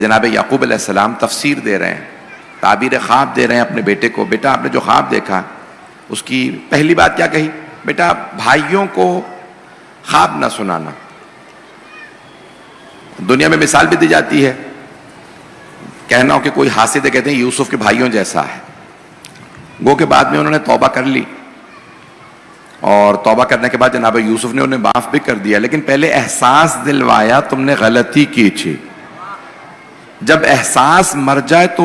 جناب یعقوب علیہ السلام تفسیر دے رہے ہیں، تعبیر خواب دے رہے ہیں اپنے بیٹے کو. بیٹا آپ نے جو خواب دیکھا اس کی پہلی بات کیا کہی؟ بیٹا بھائیوں کو خواب نہ سنانا. دنیا میں مثال بھی دی جاتی ہے، کہنا ہو کہ کوئی حاسد ہے، کہتے ہیں یوسف کے بھائیوں جیسا ہے. گو کے بعد میں انہوں نے توبہ کر لی، اور توبہ کرنے کے بعد جناب یوسف نے انہیں معاف بھی کر دیا، لیکن پہلے احساس دلوایا تم نے غلطی کی تھی. جب احساس مر جائے تو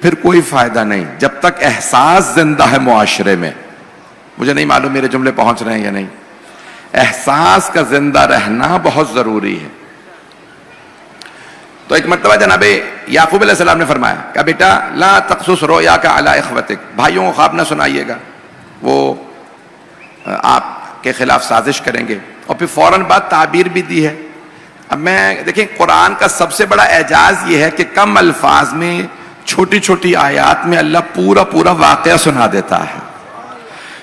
پھر کوئی فائدہ نہیں، جب تک احساس زندہ ہے معاشرے میں. مجھے نہیں معلوم میرے جملے پہنچ رہے ہیں یا نہیں. احساس کا زندہ رہنا بہت ضروری ہے. تو ایک مرتبہ جناب یعقوب علیہ السلام نے فرمایا کہ بیٹا لا تقصص رؤیاک علی اخوتک، بھائیوں کو خواب نہ سنائیے گا، وہ آپ کے خلاف سازش کریں گے. اور پھر فوراً بعد تعبیر بھی دی ہے. اب میں دیکھیں قرآن کا سب سے بڑا اعجاز یہ ہے کہ کم الفاظ میں چھوٹی چھوٹی آیات میں اللہ پورا پورا واقعہ سنا دیتا ہے.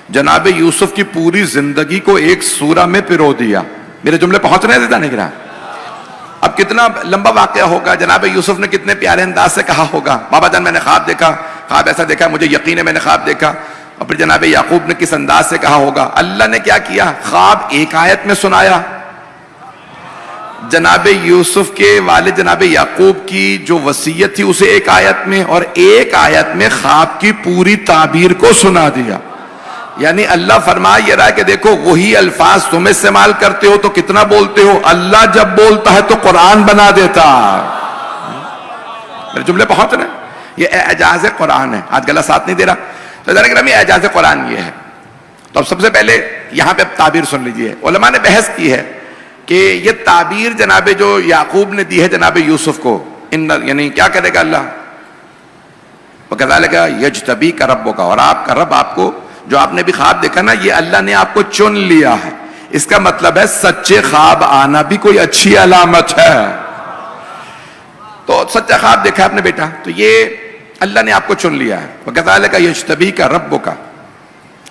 جناب یوسف کی پوری زندگی کو ایک سورہ میں پرو دیا. میرے جملے پہنچ رہے ہیں نہیں گرا؟ اب کتنا لمبا واقعہ ہوگا، جناب یوسف نے کتنے پیارے انداز سے کہا ہوگا بابا جان میں نے خواب دیکھا، خواب ایسا دیکھا، مجھے یقین ہے میں نے خواب دیکھا. اور پھر جناب یعقوب نے کس انداز سے کہا ہوگا. اللہ نے کیا کیا؟ خواب ایک آیت میں سنایا. جناب یوسف کے والد جناب یعقوب کی جو وصیت تھی اسے ایک آیت میں، اور ایک آیت میں خواب کی پوری تعبیر کو سنا دیا. یعنی اللہ فرما یہ رہا ہے کہ دیکھو وہی الفاظ تم استعمال کرتے ہو تو کتنا بولتے ہو، اللہ جب بولتا ہے تو قرآن بنا دیتا. میرے جملے پہنچ رہے ہیں؟ یہ اعجاز قرآن ہے. آج گلا ساتھ نہیں دے رہا تو ذرا گرامی اعجاز قرآن یہ ہے. تو اب سب سے پہلے یہاں پہ تعبیر سن لیجئے. علماء نے بحث کی ہے کہ یہ تعبیر جناب جو یعقوب نے دی ہے جناب یوسف کو، یعنی کیا کرے گا اللہ؟ وَكَذَلِكَ يَجْتَبِيكَ رَبُّكَ، اور آپ کا رب آپ کو جو آپ نے بھی خواب دیکھا نا، یہ اللہ نے آپ کو چن لیا ہے. اس کا مطلب ہے سچے خواب آنا بھی کوئی اچھی علامت ہے. تو سچا خواب دیکھا آپ نے بیٹا تو یہ اللہ نے آپ کو چن لیا ہے. وَكَذَلِكَ يَجْتَبِيكَ رَبُّكَ،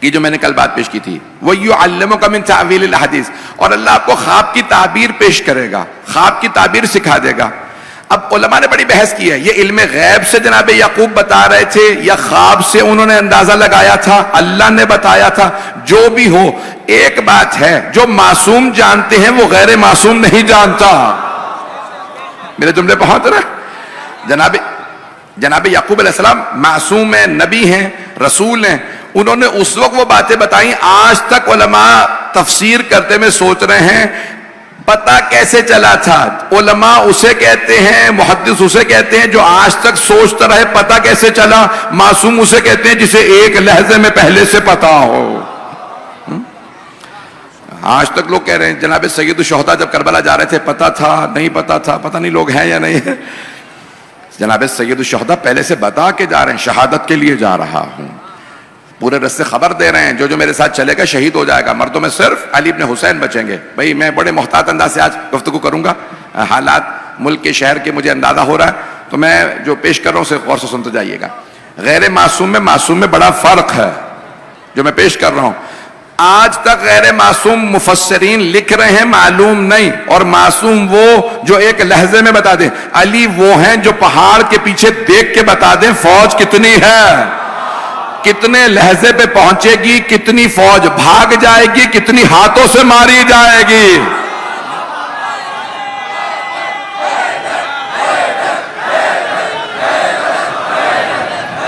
یہ جو میں نے کل بات پیش کی تھی، وَيُعَلِّمُكَ مِن تَأْوِيلِ الْأَحَادِيثِ، اور اللہ آپ کو خواب کی تعبیر پیش کرے گا، خواب کی تعبیر سکھا دے گا. اب علماء نے بڑی بحث کی ہے، یہ علم غیب سے جناب یعقوب بتا رہے تھے یا خواب سے انہوں نے اندازہ لگایا تھا، اللہ نے بتایا تھا. جو بھی ہو ایک بات ہے، جو معصوم جانتے ہیں وہ غیر معصوم نہیں جانتا. میرے جملے پہنچ رہے؟ جناب یعقوب علیہ السلام معصوم ہیں، نبی ہیں، رسول ہیں. انہوں نے اس وقت وہ باتیں بتائیں آج تک علماء تفسیر کرتے میں سوچ رہے ہیں پتہ کیسے چلا تھا. علماء اسے کہتے ہیں، محدث اسے کہتے ہیں جو آج تک سوچتا رہے پتہ کیسے چلا. معصوم اسے کہتے ہیں جسے ایک لحظے میں پہلے سے پتہ ہو. آج تک لوگ کہہ رہے ہیں جناب سید الشہداء جب کربلا جا رہے تھے پتہ تھا نہیں پتہ تھا، پتہ نہیں لوگ ہیں یا نہیں ہے. جناب سید الشہداء پہلے سے بتا کے جا رہے ہیں شہادت کے لیے جا رہا ہوں، پورے رستے خبر دے رہے ہیں جو میرے ساتھ چلے گا شہید ہو جائے گا. مردوں میں صرف علی ابن حسین بچیں گے. بھئی میں بڑے محتاط انداز سے آج گفتگو کروں گا، حالات ملک کے شہر کے مجھے اندازہ ہو رہا ہے تو میں جو پیش کر رہا ہوں اسے غور سے سنتے جائیے گا. غیر معصوم میں بڑا فرق ہے جو میں پیش کر رہا ہوں. آج تک غیر معصوم مفسرین لکھ رہے ہیں معلوم نہیں، اور معصوم وہ جو ایک لحظے میں بتا دیں. علی وہ ہیں جو پہاڑ کے پیچھے دیکھ کے بتا دیں فوج کتنی ہے، کتنے لہجے پہ پہنچے گی، کتنی فوج بھاگ جائے گی، کتنی ہاتھوں سے ماری جائے گی.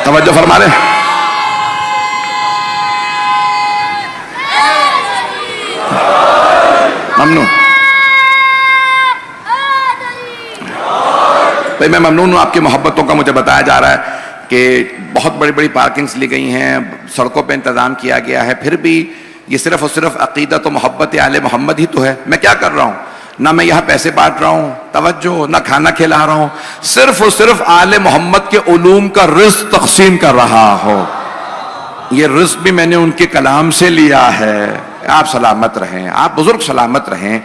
توجہ فرما لیں. ممنون بھائی، میں ممنون ہوں آپ کی محبتوں کا. مجھے بتایا جا رہا ہے کہ بہت بڑی بڑی پارکنگز لی گئی ہیں، سڑکوں پہ انتظام کیا گیا ہے، پھر بھی یہ صرف اور صرف عقیدت و محبت آل محمد ہی تو ہے. میں کیا کر رہا ہوں؟ نہ میں یہاں پیسے بانٹ رہا ہوں، توجہ، نہ کھانا کھلا رہا ہوں، صرف اور صرف آل محمد کے علوم کا رزق تقسیم کر رہا ہوں. یہ رزق بھی میں نے ان کے کلام سے لیا ہے. آپ سلامت رہیں، آپ بزرگ سلامت رہیں،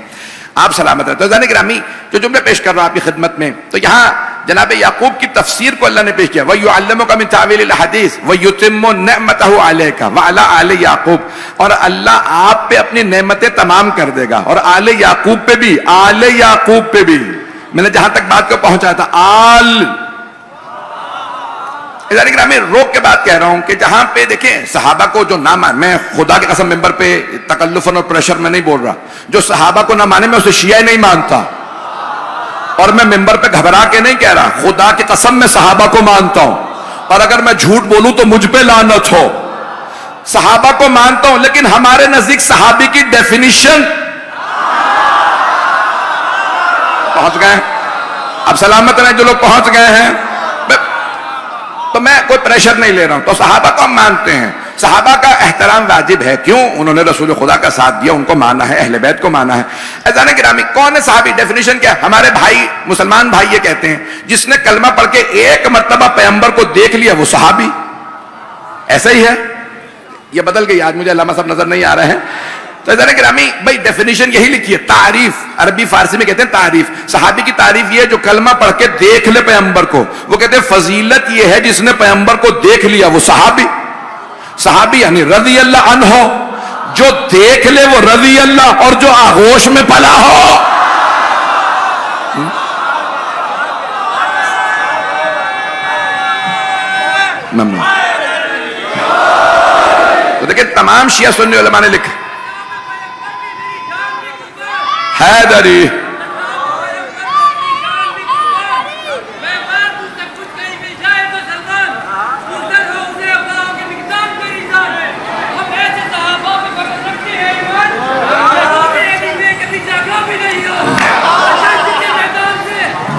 آپ سلامت رہیں. تو عزیزان گرامی جو جملے پیش کر رہا ہوں آپ کی خدمت میں، تو یہاں جناب یعقوب کی تفسیر کو اللہ نے پیش کیا. وَيُعَلِّمُكَ مِن تَأْوِيلِ الْأَحَادِيثِ وَيُتِمُّ نِعْمَتَهُ عَلَيْكَ وَعَلَىٰ آلِ یعقوب، اور اللہ آپ پہ اپنی نعمتیں تمام کر دے گا، اور آل یعقوب پہ بھی، آل یعقوب پہ بھی. میں نے جہاں تک بات کو پہنچایا تھا آل، میں روک کے بات کہہ رہا ہوں کہ جہاں پہ دیکھیں صحابہ کو جو نہ مانے، میں خدا کی قسم ممبر پہ تکلفاً اور پریشر میں نہیں بول رہا، جو صحابہ کو نہ مانے میں اسے شیعہ نہیں مانتا، اور میں ممبر پہ گھبرا کے نہیں کہہ رہا، خدا کی قسم میں صحابہ کو مانتا ہوں، اور اگر میں جھوٹ بولوں تو مجھ پہ لعنت ہو۔ صحابہ کو مانتا ہوں، لیکن ہمارے نزدیک صحابی کی ڈیفینیشن پہنچ گئے، اب سلامت رہیں جو لوگ پہنچ گئے ہیں، تو میں کوئی پریشر نہیں لے رہا ہوں۔ تو صحابہ کو ہم مانتے ہیں، صحابہ کا احترام واجب ہے، کیوں؟ انہوں نے رسول خدا کا ساتھ دیا، ان کو مانا ہے، اہل بیت کو مانا ہے۔ عزیزان گرامی، کون ہے صحابی؟ ڈیفینیشن کیا؟ ہمارے بھائی مسلمان بھائی یہ کہتے ہیں جس نے کلمہ پڑھ کے ایک مرتبہ پیغمبر کو دیکھ لیا وہ صحابی، ایسا ہی ہے؟ یہ بدل گئی، آج مجھے علامہ صاحب نظر نہیں آ رہے ہیں۔ تو عزیزان گرامی بھائی ڈیفینیشن یہی لکھی ہے، تعریف، عربی فارسی میں کہتے ہیں تعریف۔ صحابی کی تعریف یہ ہے جو کلمہ پڑھ کے دیکھ لے پیغمبر کو، وہ کہتے ہیں فضیلت یہ ہے جس نے پیغمبر کو دیکھ لیا وہ صحابی۔ صحابی یعنی رضی اللہ عنہ، جو دیکھ لے وہ رضی اللہ، اور جو آغوش میں پلا ہو۔ ممنون۔ تو دیکھیں تمام شیعہ سنی علماء نے لکھا حیدری،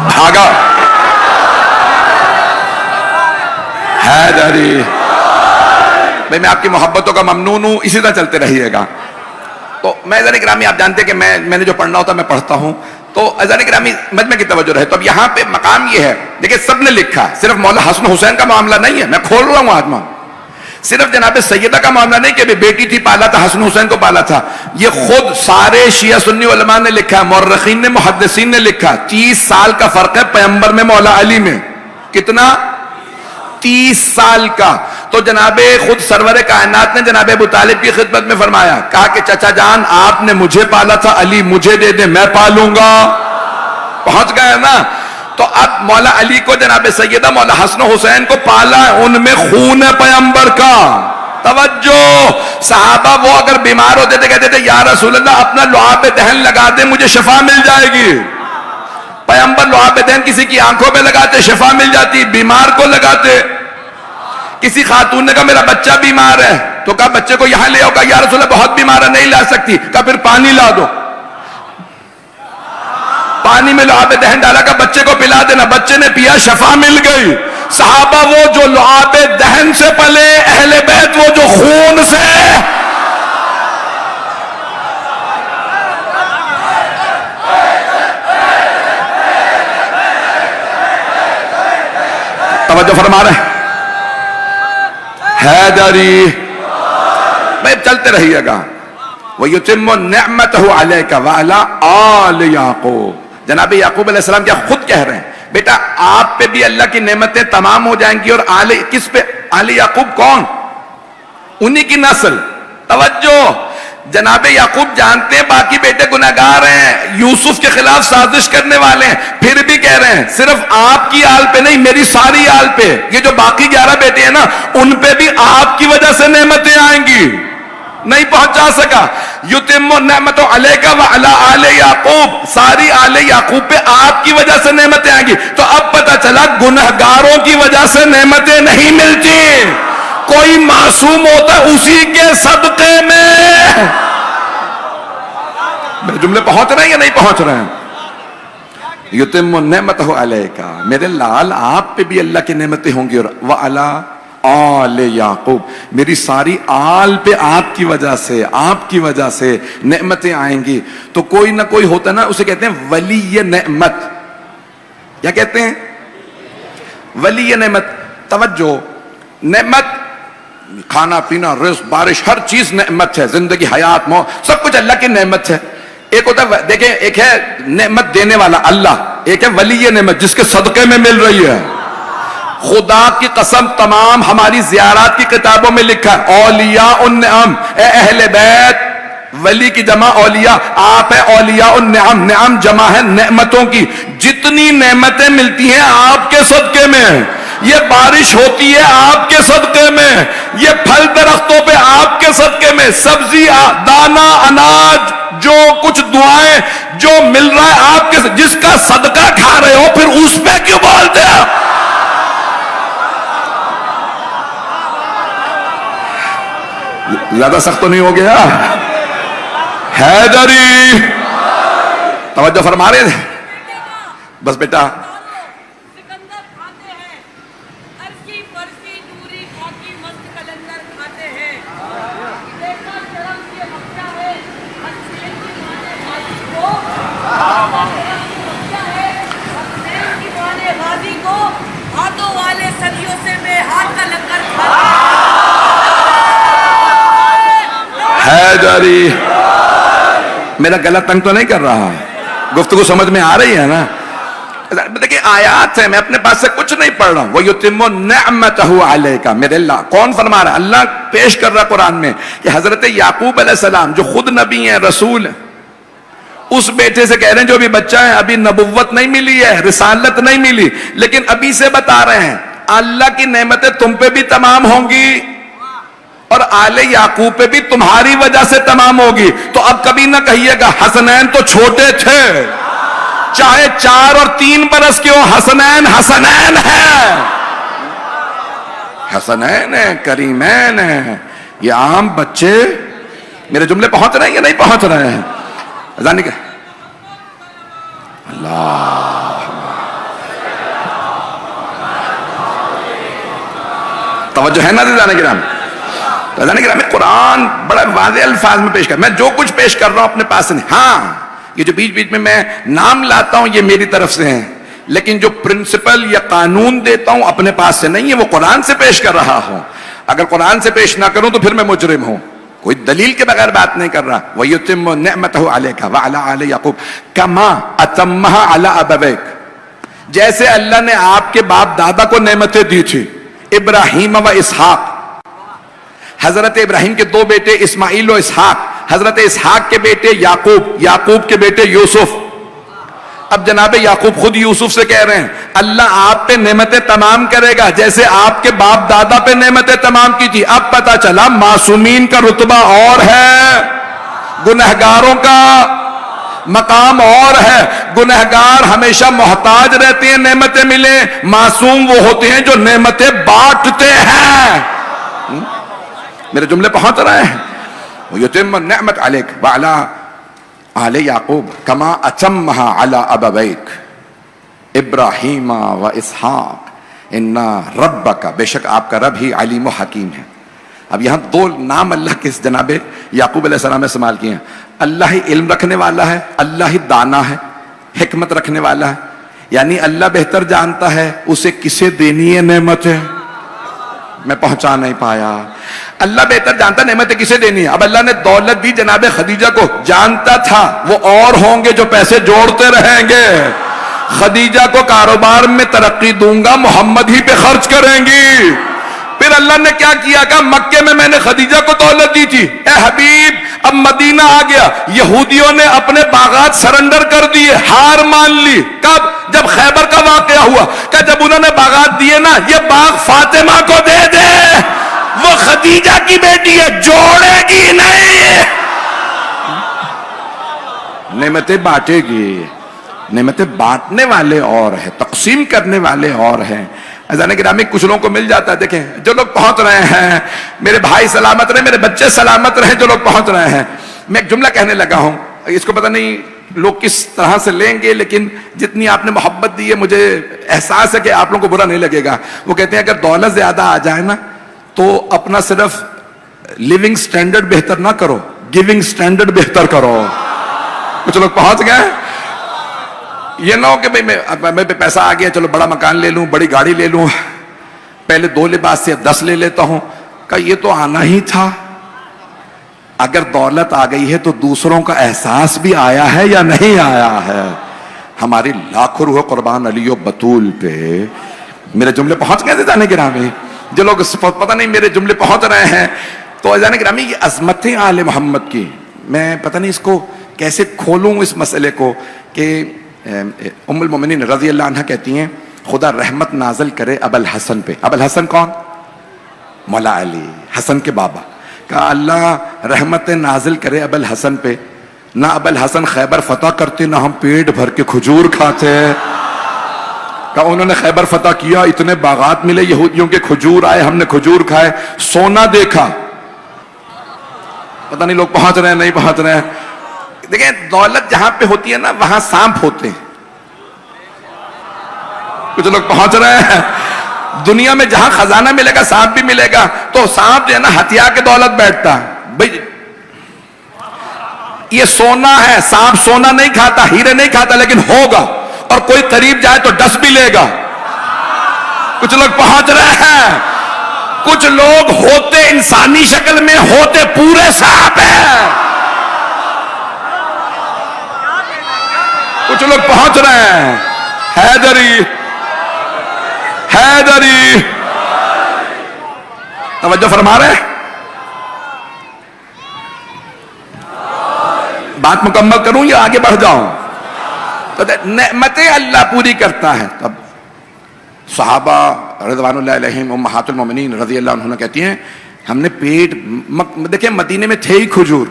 بھاگا حیدری۔ بھئی میں آپ کی محبتوں کا ممنون ہوں، اسی طرح چلتے رہیے گا۔ تو میں عزیزان گرامی آپ جانتے ہیں کہ میں نے جو پڑھنا ہوتا میں پڑھتا ہوں، تو عزیزان گرامی مجمع کی توجہ رہے۔ تو اب یہاں پہ مقام یہ ہے، دیکھیں سب نے لکھا، صرف مولا حسن حسین کا معاملہ نہیں ہے، میں کھول رہا ہوں آدمان، صرف جناب سیدہ کا معاملہ نہیں کہ بیٹی تھی پالا تھا، حسن حسین کو پالا تھا، یہ خود سارے شیعہ سنی علماء نے لکھا، مورخین نے، محدثین نے لکھا۔ 30 سال کا فرق ہے پیغمبر میں مولا علی میں، کتنا؟ 30 سال کا۔ تو جناب خود سرور کائنات نے جناب ابو طالب کی خدمت میں فرمایا، کہا کہ چچا جان آپ نے مجھے پالا تھا، علی مجھے دے دے میں پالوں گا۔ پہنچ گئے نا؟ تو اب مولا علی کو جناب سیدہ مولا حسن حسین کو پالا، ان میں خون ہے پیغمبر کا۔ توجہ، صحابہ وہ اگر بیمار ہوتے تھے کہتے تھے یا رسول اللہ اپنا لعاب دہن لگا دے مجھے شفا مل جائے گی۔ پیغمبر لعاب دہن کسی کی آنکھوں پہ لگاتے شفا مل جاتی، بیمار کو لگاتے۔ کسی خاتون نے کہا میرا بچہ بیمار ہے، تو کہا بچے کو یہاں لے آؤ، کہا یا رسول اللہ بہت بیمار ہے نہیں لا سکتی، کہا پھر پانی لا دو، پانی میں لعاب دہن ڈالا، کہا بچے کو پلا دینا، بچے نے پیا شفا مل گئی۔ صحابہ وہ جو لعاب دہن سے پلے، اہل بیت وہ جو خون سے۔ توجہ فرما رہے ہیں حیدری بھائی، چلتے رہیے گا۔ وَيُتِمُّ نِعْمَتَهُ عَلَيْكَ وَعَلَىٰ آلِ یعقوب، جناب یعقوب علیہ السلام کیا خود کہہ رہے ہیں بیٹا آپ پہ بھی اللہ کی نعمتیں تمام ہو جائیں گی، اور آل کس پہ؟ آل یعقوب کون؟ انہی کی نسل۔ توجہ، جناب یعقوب جانتے ہیں باقی بیٹے گناہگار ہیں، یوسف کے خلاف سازش کرنے والے ہیں، پھر بھی کہہ رہے ہیں صرف آپ کی آل پہ نہیں میری ساری آل پہ، یہ جو باقی 11 بیٹے ہیں نا ان پہ بھی آپ کی وجہ سے نعمتیں آئیں گی۔ نہیں پہنچا سکا، یتم النعمت علیک وعلی آل یعقوب، ساری آل یعقوب پہ آپ کی وجہ سے نعمتیں آئیں گی۔ تو اب پتہ چلا گنہگاروں کی وجہ سے نعمتیں نہیں ملتی، کوئی معصوم ہوتا ہے اسی کے صدقے میں۔ میرے جملے پہنچ رہے ہیں یا نہیں پہنچ رہے ہیں؟ یتم نعمتہ علیک، میرے لال آپ پہ بھی اللہ کی نعمتیں ہوں گی، اور وعلی آل یعقوب، میری ساری آل پہ آپ کی وجہ سے، آپ کی وجہ سے نعمتیں آئیں گی۔ تو کوئی نہ کوئی ہوتا نا، اسے کہتے ہیں ولی نعمت۔ کیا کہتے ہیں؟ ولی نعمت۔ توجہ، نعمت کھانا پینا رزق بارش ہر چیز نعمت ہے، زندگی حیات موت سب کچھ اللہ کی نعمت ہے۔ ایک ہوتا ہے دیکھیں، ایک ہے نعمت دینے والا اللہ، ایک ہے ولی نعمت جس کے صدقے میں مل رہی ہے۔ خدا کی قسم تمام ہماری زیارات کی کتابوں میں لکھا ہے اولیاء النعم، اے اہل بیت ولی کی جمع اولیاء، آپ ہے اولیاء النعم، نعم جمع ہے نعمتوں کی، جتنی نعمتیں ملتی ہیں آپ کے صدقے میں، یہ بارش ہوتی ہے آپ کے صدقے میں، یہ پھل درختوں پہ آپ کے صدقے میں، سبزی دانا اناج جو کچھ دعائیں جو مل رہا ہے آپ کے، جس کا صدقہ کھا رہے ہو پھر اس پہ کیوں بولتے ہیں؟ زیادہ سخت تو نہیں ہو گیا؟ حیدری توجہ فرما رہے تھے؟ بس بیٹا حیدری، میرا گلا تنگ تو نہیں کر رہا؟ گفتگو سمجھ میں آ رہی ہے نا؟ دیکھیں آیات ہے، میں اپنے پاس سے کچھ نہیں پڑھ رہا ہوں۔ وَيُتِمُّ نِعْمَتَهُ عَلَيْكَ، میرے اللہ کون فرما رہا ہے؟ اللہ پیش کر رہا ہے قرآن میں کہ حضرت یعقوب علیہ السلام جو خود نبی ہیں، رسول ہیں، اس بیٹے سے کہہ رہے ہیں جو ابھی بچہ ہے، ابھی نبوت نہیں ملی ہے، رسالت نہیں ملی، لیکن ابھی سے بتا رہے ہیں اللہ کی نعمتیں تم پہ بھی تمام ہوں گی اور آل یعقوب پہ بھی تمہاری وجہ سے تمام ہوگی۔ تو اب کبھی نہ کہیے گا حسنین تو چھوٹے تھے، چاہے 4 اور 3 برس کے ہو، حسنین حسنین ہے، حسنین ہیں، کریمین ہیں۔ یہ عام بچے، میرے جملے پہنچ رہے ہیں یا نہیں پہنچ رہے ہیں؟ ازانی کہ اللہ توجہ ہے نا دیدانے کرام؟ میں قرآن بڑا واضح الفاظ میں پیش کر، میں جو کچھ پیش کر رہا ہوں اپنے پاس سے نہیں، ہاں یہ جو بیچ بیچ میں نام لاتا ہوں یہ میری طرف سے ہیں، لیکن جو پرنسپل یا قانون دیتا ہوں اپنے پاس سے نہیں ہے، وہ قرآن سے پیش کر رہا ہوں۔ اگر قرآن سے پیش نہ کروں تو پھر میں مجرم ہوں، کوئی دلیل کے بغیر بات نہیں کر رہا۔ وَيُتِمُّ نِعْمَتَهُ عَلَيْكَ وَعَلَىٰ آلِ يَعْقُوبَ كَمَا أَتَمَّهَا عَلَىٰ أَبَوَيْكَ، جیسے اللہ نے آپ کے باپ دادا کو نعمتیں دی تھی، ابراہیم و اسحاق، حضرت ابراہیم کے 2 بیٹے اسماعیل و اسحاق، حضرت اسحاق کے بیٹے یعقوب، یعقوب کے بیٹے یوسف۔ اب جناب یعقوب خود یوسف سے کہہ رہے ہیں اللہ آپ پہ نعمتیں تمام کرے گا جیسے آپ کے باپ دادا پہ نعمتیں تمام کی تھی۔ اب پتا چلا معصومین کا رتبہ اور ہے، گنہگاروں کا مقام اور ہے۔ گنہگار ہمیشہ محتاج رہتے ہیں نعمتیں ملیں، معصوم وہ ہوتے ہیں جو نعمتیں بانٹتے ہیں۔ میرے جملے پہنچ رہے ہیں؟ وَيُتِمُّ النِّعْمَةَ عَلَيْكَ وَعَلَىٰ آلِ يَعْقُوبَ كَمَا أَتَمَّهَا عَلَىٰ أَبَوَيْكَ إِبْرَاهِيمَ وَإِسْحَاقَ إِنَّ رَبَّكَ، بے شک آپ کا رب ہی علیم و حکیم ہے۔ اب یہاں 2 نام اللہ کے جناب یعقوب علیہ السلام نے استعمال کیے ہیں، اللہ ہی علم رکھنے والا ہے، اللہ ہی دانا ہے، حکمت رکھنے والا ہے، یعنی اللہ بہتر جانتا ہے اسے کسے دینی ہے نعمتیں۔ میں پہنچا نہیں پایا، اللہ بہتر جانتا نعمتیں کسے دینی ہے۔ اب اللہ نے دولت دی جناب خدیجہ کو، جانتا تھا وہ اور ہوں گے جو پیسے جوڑتے رہیں گے، خدیجہ کو کاروبار میں ترقی دوں گا، محمد ہی پہ خرچ کریں گی۔ پھر اللہ نے کیا کیا؟ کہ مکے میں نے خدیجہ کو دولت دی تھی، اے حبیب اب مدینہ آ گیا، یہودیوں نے اپنے باغات سرنڈر کر دیے، ہار مان لی۔ کب؟ جب خیبر کا واقعہ ہوا کہ جب انہوں نے باغات دیے نا، یہ باغ فاطمہ کو دے دے، وہ خدیجہ کی بیٹی ہے، جوڑے گی نہیں، نعمتیں بانٹے گی۔ نعمتیں بانٹنے والے اور ہیں، تقسیم کرنے والے اور ہیں۔ عزیزان گرامی کچھ لوگوں کو مل جاتا ہے، دیکھیں جو لوگ پہنچ رہے ہیں، میرے بھائی سلامت رہے، میرے بچے سلامت رہے، جو لوگ پہنچ رہے ہیں، میں ایک جملہ کہنے لگا ہوں، اس کو پتہ نہیں لوگ کس طرح سے لیں گے، لیکن جتنی آپ نے محبت دی ہے مجھے احساس ہے کہ آپ لوگوں کو برا نہیں لگے گا۔ وہ کہتے ہیں اگر دولت زیادہ آ جائے نا تو اپنا صرف لیونگ سٹینڈرڈ بہتر نہ کرو، گیونگ سٹینڈرڈ بہتر کرو۔ کچھ لوگ پہنچ گئے، یہ نہ ہو کہ میں پیسہ آ گیا چلو بڑا مکان لے لوں، بڑی گاڑی لے لوں، پہلے 2 لباس سے 10 لے لیتا ہوں، کہ یہ تو آنا ہی تھا۔ اگر دولت آ گئی ہے تو دوسروں کا احساس بھی آیا ہے یا نہیں آیا ہے؟ ہماری لاکھوں روح قربان علی و بطول پہ۔ میرے جملے پہنچ گئے تھے جانے گرامی؟ جو لوگ پتہ نہیں میرے جملے پہنچ رہے ہیں تو جانے گرامی یہ عظمتیں آل محمد کی، میں پتہ نہیں اس کو کیسے کھولوں اس مسئلے کو کہ ام المومنین رضی اللہ عنہ کہتی ہیں خدا رحمت نازل کرے ابو الحسن پہ. ابو الحسن کون؟ مولا علی, حسن کے بابا. کہا اللہ رحمت نازل کرے ابو الحسن پہ. نہ ابو الحسن خیبر فتح کرتے نہ ہم پیٹ بھر کے کھجور کھاتے. کہا انہوں نے خیبر فتح کیا, اتنے باغات ملے یہودیوں کے, کھجور آئے, ہم نے کھجور کھائے, سونا دیکھا. پتہ نہیں لوگ پہنچ رہے ہیں نہیں پہنچ رہے ہیں. دیکھیں دولت جہاں پہ ہوتی ہے نا وہاں سانپ ہوتے ہیں. کچھ لوگ پہنچ رہے ہیں. دنیا میں جہاں خزانہ ملے گا سانپ بھی ملے گا. تو سانپ جو ہے نا ہتھیار کے دولت بیٹھتا ہے بھائی. یہ سونا ہے, سانپ سونا نہیں کھاتا, ہیرے نہیں کھاتا, لیکن ہوگا اور کوئی قریب جائے تو ڈس بھی لے گا. کچھ لوگ پہنچ رہے ہیں. کچھ لوگ ہوتے انسانی شکل میں, ہوتے پورے سانپ ہیں. کچھ لوگ پہنچ رہے ہیں. حیدری حیدری توجہ فرما رہے ہیں. بات مکمل کروں یا آگے بڑھ جاؤں؟ تو نعمتیں اللہ پوری کرتا ہے. تب صحابہ رضوان اللہ علیہم امہات المومنین رضی اللہ عنہ کہتی ہیں ہم نے پیٹ دیکھیں مدینے میں تھے ہی کھجور.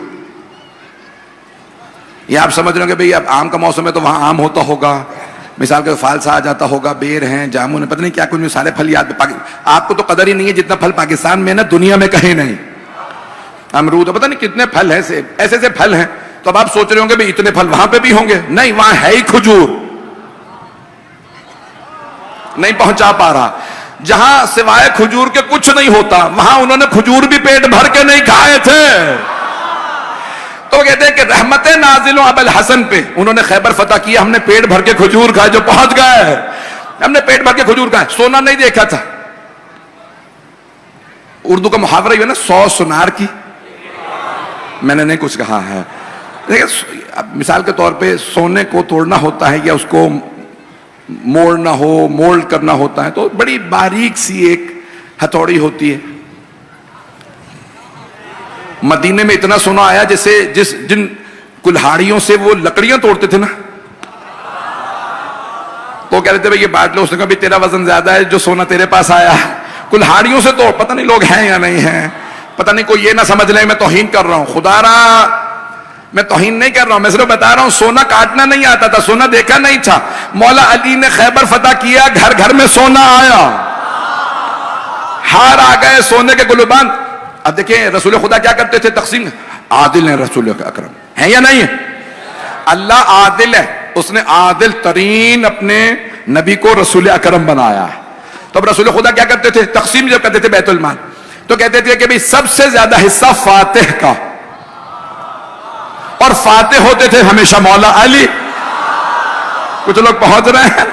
یہ آپ سمجھ رہے ہوں کہ بھئی اب آم کا موسم ہے تو وہاں آم ہوتا ہوگا, مثال کے فالسا آ جاتا ہوگا, بیر ہیں, جامن ہے, پتہ نہیں کیا کچھ سارے پھل یاد. آپ کو تو قدر ہی نہیں ہے جتنا پھل پاکستان میں نا دنیا میں کہیں نہیں. امرود پتہ نہیں کتنے پھل ہیں, ایسے ایسے پھل ہیں. تو اب آپ سوچ رہے ہوں گے بھئی اتنے پھل وہاں پہ بھی ہوں گے. نہیں, وہاں ہے ہی کھجور. نہیں پہنچا پا رہا. جہاں سوائے کھجور کے کچھ نہیں ہوتا وہاں انہوں نے کھجور بھی پیٹ بھر کے نہیں کھائے تھے. تو کہتے ہیں کہ رحمتیں نازل ہوں ابو الحسن پہ. انہوں نے خیبر فتح کیا, ہم نے پیٹ بھر کے کھجور کھائے. جو پہنچ گئے ہم نے پیٹ بھر کے کھجور کھائے. سونا نہیں دیکھا تھا. اردو کا محاورہ یہ ہے نا 100 سنار کی. میں نے نہیں کچھ کہا ہے. مثال کے طور پہ سونے کو توڑنا ہوتا ہے یا اس کو موڑنا ہو, مولڈ کرنا ہوتا ہے تو بڑی باریک سی ایک ہتھوڑی ہوتی ہے. مدینے میں اتنا سونا آیا جیسے جن کلہاڑیوں سے وہ لکڑیاں توڑتے تھے نا, تو کہہ رہے تھے بھائی یہ بانٹ لو. اس نے کہا بھی تیرا وزن زیادہ ہے, جو سونا تیرے پاس آیا کلہاڑیوں سے توڑ. پتہ نہیں لوگ ہیں یا نہیں ہیں, پتہ نہیں کوئی یہ نہ سمجھ لے میں توہین کر رہا ہوں. خدا را میں توہین نہیں کر رہا ہوں, میں صرف بتا رہا ہوں سونا کاٹنا نہیں آتا تھا, سونا دیکھا نہیں تھا. مولا علی نے خیبر فتح کیا, گھر گھر میں سونا آیا, ہار آ گئے, سونے کے گلوبان. اب دیکھیں رسول خدا کیا کرتے تھے تقسیم. عادل ہیں رسول اکرم, ہیں یا نہیں ہے؟ اللہ عادل ہے, اس نے عادل ترین اپنے نبی کو رسول اکرم بنایا ہے. تو اب رسول خدا کیا کرتے تھے تقسیم جب کرتے تھے بیت المال تو کہتے تھے کہ بھئی سب سے زیادہ حصہ فاتح کا, اور فاتح ہوتے تھے ہمیشہ مولا علی. کچھ لوگ پہنچ رہے ہیں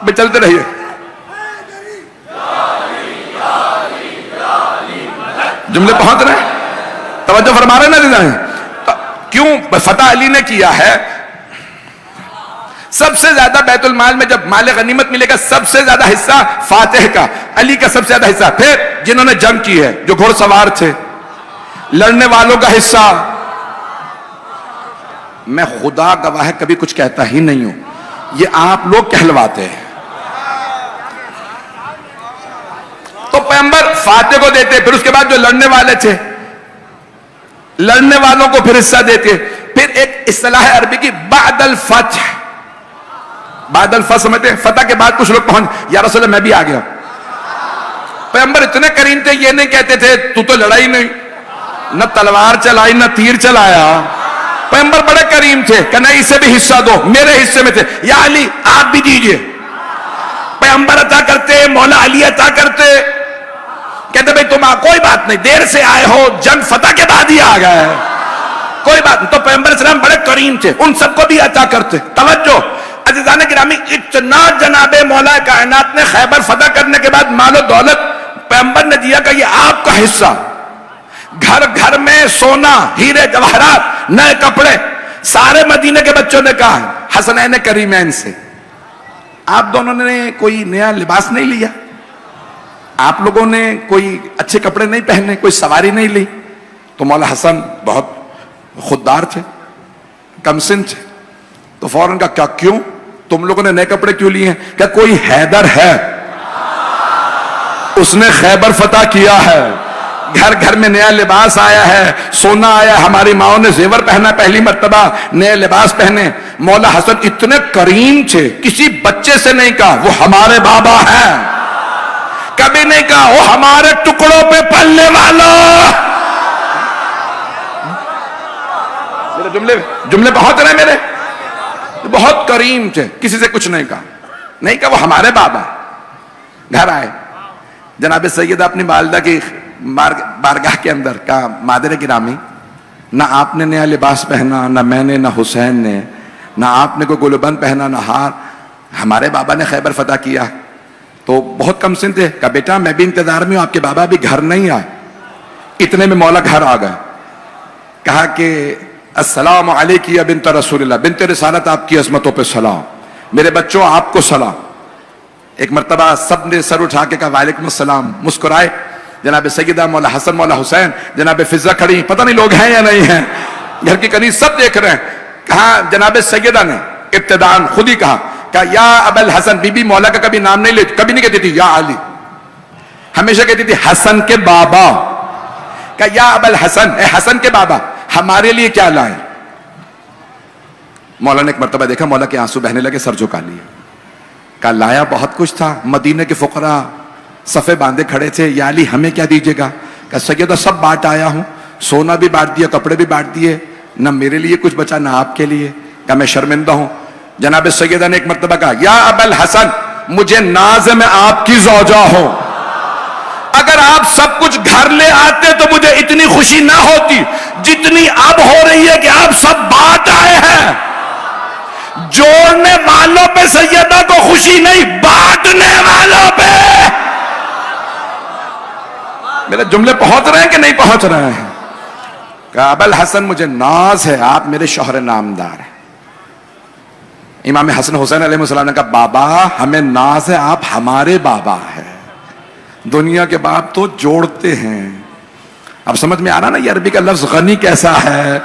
بھئی چلتے رہیے. جملے پہنچ رہے ہیں, توجہ فرما رہے ہیں نا. کیوں فتح علی نے کیا ہے. سب سے زیادہ بیت المال میں جب مال غنیمت ملے گا سب سے زیادہ حصہ فاتح کا, علی کا سب سے زیادہ حصہ. پھر جنہوں نے جنگ کی ہے, جو گھوڑ سوار تھے, لڑنے والوں کا حصہ. میں خدا گواہ کبھی کچھ کہتا ہی نہیں ہوں, یہ آپ لوگ کہلواتے ہیں. تو پیغمبر فاتح کو دیتے, پھر اس کے بعد جو لڑنے والے تھے لڑنے والوں کو پھر حصہ دیتے. پھر ایک اصطلاح عربی کی بعد الفتح. بعد الفتح سمجھتے ہیں, فتح کے بعد کچھ لوگ پہنچ یا رسول اللہ میں بھی آ گیا. پیغمبر اتنے کریم تھے, یہ نہیں کہتے تھے تو لڑائی نہیں, نہ تلوار چلائی نہ تیر چلایا. پیغمبر بڑے کریم تھے کہ نہیں اسے بھی حصہ دو, میرے حصے میں تھے. یا علی آپ بھی دیجئے. پیغمبر عطا کرتے, مولا علی عطا کرتے. کہتے بھئی تم کوئی بات نہیں, دیر سے آئے ہو, جنگ فتح کے بعد ہی آ گئے, کوئی بات نہیں. تو پیغمبر علیہ السلام بڑے کریم تھے, ان سب کو بھی عطا کرتے. توجہ عزیزان گرامی, اتنا جناب مولا کائنات نے خیبر فتح کرنے کے بعد مال و دولت پیغمبر نے دیا کہ یہ آپ کا حصہ. گھر گھر میں سونا, ہیرے جواہرات, نئے کپڑے. سارے مدینے کے بچوں نے کہا حسنین کریمین سے آپ دونوں نے کوئی نیا لباس نہیں لیا, آپ لوگوں نے کوئی اچھے کپڑے نہیں پہنے, کوئی سواری نہیں لی. تو مولا حسن بہت خوددار تھے, کمسن تھے. تو فوراً کہا کیا کیوں تم لوگوں نے نئے کپڑے کیوں لیے ہیں؟ کیا کوئی حیدر ہے, اس نے خیبر فتح کیا ہے, گھر گھر میں نیا لباس آیا ہے, سونا آیا, ہماری ماؤں نے زیور پہنا پہلی مرتبہ, نئے لباس پہنے. مولا حسن اتنے کریم تھے, کسی بچے سے نہیں کہا وہ ہمارے بابا ہیں, کبھی نہیں کہا وہ ہمارے ٹکڑوں پہ پلنے والا. میرے جملے بہت رہے میرے, بہت کریم تھے, کسی سے کچھ نہیں کہا, نہیں کہا وہ ہمارے بابا. گھر آئے جناب سیدہ اپنی والدہ کی بارگاہ کے اندر, کہا مادر گرامی, نہ آپ نے نیا لباس پہنا, نہ میں نے, نہ حسین نے, نہ آپ نے کوئی گلوبند پہنا, نہ ہار, ہمارے بابا نے خیبر فتح کیا. تو بہت کم سن تھے, کہا بیٹا میں بھی انتظار میں ہوں, آپ کے بابا بھی گھر نہیں آئے. اتنے میں مولا گھر آ گئے, کہا کہ السلام علیکم یا بنت رسول اللہ, بنت رسالت آپ کی عظمتوں پہ سلام, میرے بچوں آپ کو سلام. ایک مرتبہ سب نے سر اٹھا کے کہا وعلیکم السلام, مسکرائے. جناب سیدہ, مولا حسن, مولا حسین, جناب فضہ کھڑی, پتہ نہیں لوگ ہیں یا نہیں ہیں, گھر کی کنیز سب دیکھ رہے ہیں. کہا جناب سیدہ نے ابتداءً خود ہی کہا یا ابا الحسن, بی بی مولا کا کبھی نام نہیں لیتی, کبھی نہیں کہتی تھی یا علی, ہمیشہ کہتی تھی حسن کے بابا. کہا یا ابا الحسن, اے حسن کے بابا, ہمارے لیے کیا لائیں؟ مولا نے ایک مرتبہ دیکھا مولا کے آنسو بہنے لگے, سر جھکا لیا. کہا لایا بہت کچھ تھا, مدینے کے فقراء صفے باندھے کھڑے تھے, یا علی ہمیں کیا دیجیے گا؟ کہا سیدہ سب بانٹ آیا ہوں, سونا بھی بانٹ دیا, کپڑے بھی بانٹ دیے, نہ میرے لیے کچھ بچا نہ آپ کے لیے. کہا میں شرمندہ ہوں. جناب سیدہ نے ایک مرتبہ کہا یا ابا الحسن, مجھے ناز ہے میں آپ کی زوجہ ہوں, اگر آپ سب کچھ گھر لے آتے تو مجھے اتنی خوشی نہ ہوتی جتنی اب ہو رہی ہے کہ آپ سب بانٹ آئے ہیں. جوڑنے والوں پہ سیدہ کو خوشی نہیں, بانٹنے والوں پہ. میرے جملے پہنچ رہے ہیں کہ نہیں پہنچ رہے ہیں؟ کہا ابا الحسن مجھے ناز ہے, آپ میرے شوہر نامدار ہیں. امام حسن حسین علیہ السلام نے کہا بابا ہمیں ناز ہے, آپ ہمارے بابا ہیں, دنیا کے باپ تو جوڑتے ہیں. اب سمجھ میں آ رہا نا یہ عربی کا لفظ غنی کیسا ہے؟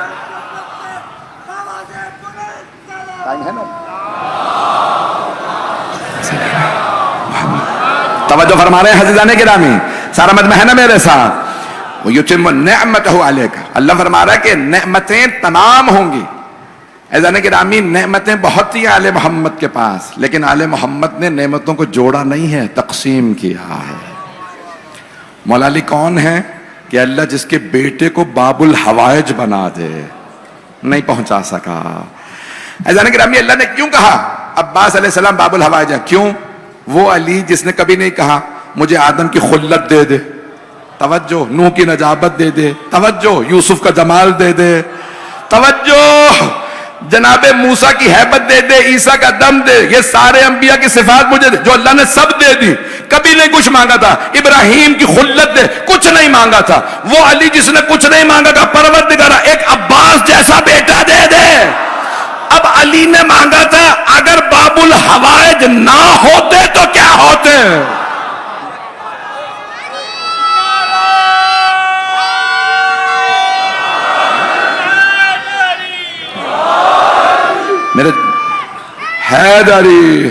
توجہ فرما رہے ہیں حضرتان گرامی, سارا مجمع ہے نا میرے ساتھ. وَيُتِمُّ نِعْمَتَهُ عَلَيْكَ, اللہ فرما رہا ہے کہ نعمتیں تمام ہوں گی. حضرتان گرامی نعمتیں بہت ہی آل محمد کے پاس, لیکن آل محمد نے نعمتوں کو جوڑا نہیں ہے, تقسیم کیا ہے. مولا علی کون ہے کہ اللہ جس کے بیٹے کو باب الحوائج بنا دے, نہیں پہنچا سکا. حضرتان گرامی اللہ نے کیوں کہا عباس علیہ السلام باب الحوائج ہے؟ کیوں؟ وہ علی جس نے کبھی نہیں کہا مجھے آدم کی خلت دے دے, توجہ, نوح کی نجابت دے دے, توجہ, یوسف کا جمال دے دے, توجہ, جناب موسیٰ کی ہیبت دے دے, عیسیٰ کا دم دے, یہ سارے انبیاء کی صفات مجھے دے, جو اللہ نے سب دے دی. کبھی نہیں کچھ مانگا تھا. ابراہیم کی خلت دے, کچھ نہیں مانگا تھا. وہ علی جس نے کچھ نہیں مانگا تھا, پروردگارا ایک عباس جیسا بیٹا دے دے. اب علی نے مانگا تھا, اگر باب الحوائج نہ ہوتے تو کیا ہوتے؟ میرے حیدری,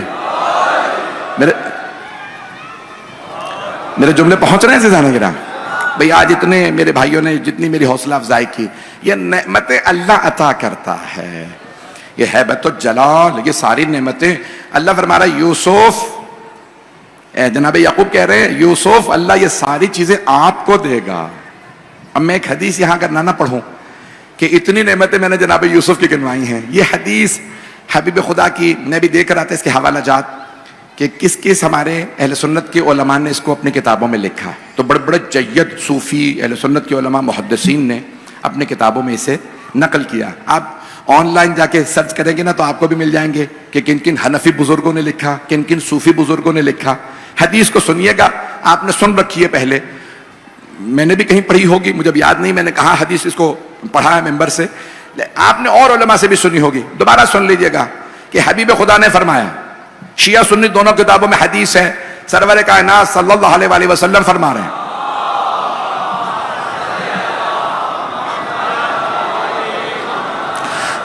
میرے جملے پہنچ رہے ہیں عزیزان گرامی؟ بھئی آج اتنے میرے بھائیوں نے جتنی میری حوصلہ افزائی کی, یہ نعمتیں اللہ عطا کرتا ہے, یہ ہیبت و جلال, یہ ساری نعمتیں اللہ فرما رہا ہے. یوسف, جناب یعقوب کہہ رہے ہیں یوسف اللہ یہ ساری چیزیں آپ کو دے گا. اب میں ایک حدیث یہاں اگر نہ پڑھوں کہ اتنی نعمتیں میں نے جناب یوسف کی گنوائی ہیں, یہ حدیث حبیب خدا کی, میں بھی دیکھ رہا تھا اس کے حوالہ جات کہ کس کس ہمارے اہل سنت کے علماء نے اس کو اپنی کتابوں میں لکھا ہے. تو بڑے بڑے جید صوفی اہل سنت کے علماء محدثین نے اپنے کتابوں میں اسے نقل کیا. آپ آن لائن جا کے سرچ کریں گے نا تو آپ کو بھی مل جائیں گے کہ کن کن حنفی بزرگوں نے لکھا, کن کن صوفی بزرگوں نے لکھا. حدیث کو سنیے گا, آپ نے سن رکھی ہے پہلے, میں نے بھی کہیں پڑھی ہوگی, مجھے یاد نہیں میں نے کہا حدیث اس کو پڑھا ہے ممبر سے, آپ نے اور علماء سے بھی سنی ہوگی, دوبارہ سن لیجئے گا کہ حبیب خدا نے فرمایا, شیعہ سنی دونوں کتابوں میں حدیث ہے, سرور کائنات صلی اللہ علیہ وآلہ وسلم فرما رہے ہیں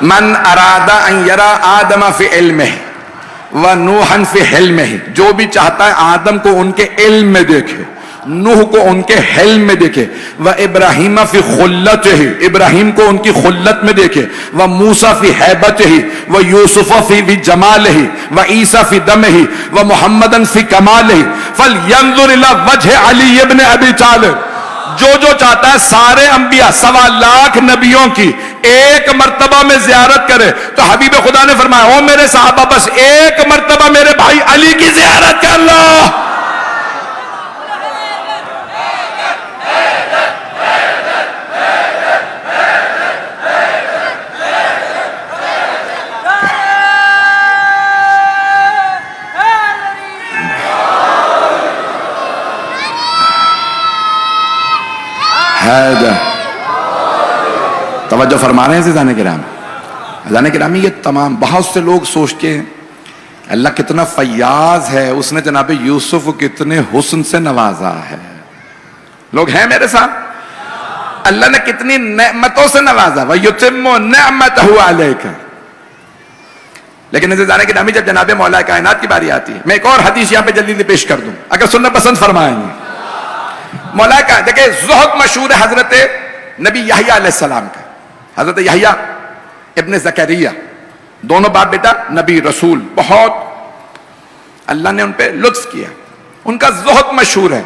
من اراد ان یرا آدم فی علمہ و نوحا فی حلمہ، جو بھی چاہتا ہے آدم کو ان کے علم میں دیکھے، نوح کو ان کے حلم میں دیکھے، و ابراہیم فی خلتہ، ابراہیم کو ان کی خلت میں دیکھے، و موسیٰ فی حیبتہ، و یوسف فی جمالہ، و عیسیٰ فی دمہ، و محمدا فی کمالہ، فلینظر الی وجہ علی ابن ابی طالب۔ جو چاہتا ہے سارے انبیاء 1.25 نبیوں کی ایک مرتبہ میں زیارت کرے، تو حبیب خدا نے فرمایا او میرے صحابہ بس ایک مرتبہ میرے بھائی علی کی زیارت کر لو۔ توجہ فرما رہے ہیں عزیزان کرام، عزیزان کرامی، یہ تمام بہت سے لوگ سوچتے ہیں اللہ کتنا فیاض ہے، اس نے جناب یوسف کو کتنے حسن سے نوازا ہے۔ لوگ ہیں میرے ساتھ؟ اللہ نے کتنی نعمتوں سے نوازا، وَيُتِمُّ نِعْمَتَهُ عَلَيْكَ۔ لیکن عزیزان کرامی جب جناب مولا کائنات کی باری آتی ہے، میں ایک اور حدیث یہاں پہ جلدی سے پیش کر دوں اگر سننا پسند فرمائیں گے۔ مولا کا دیکھیں زہد مشہور ہے حضرت نبی یحییٰ علیہ السلام کا، حضرت یحییٰ ابن زکریا، دونوں باپ بیٹا نبی رسول، بہت اللہ نے ان پہ لطف کیا، ان کا زہد مشہور ہے۔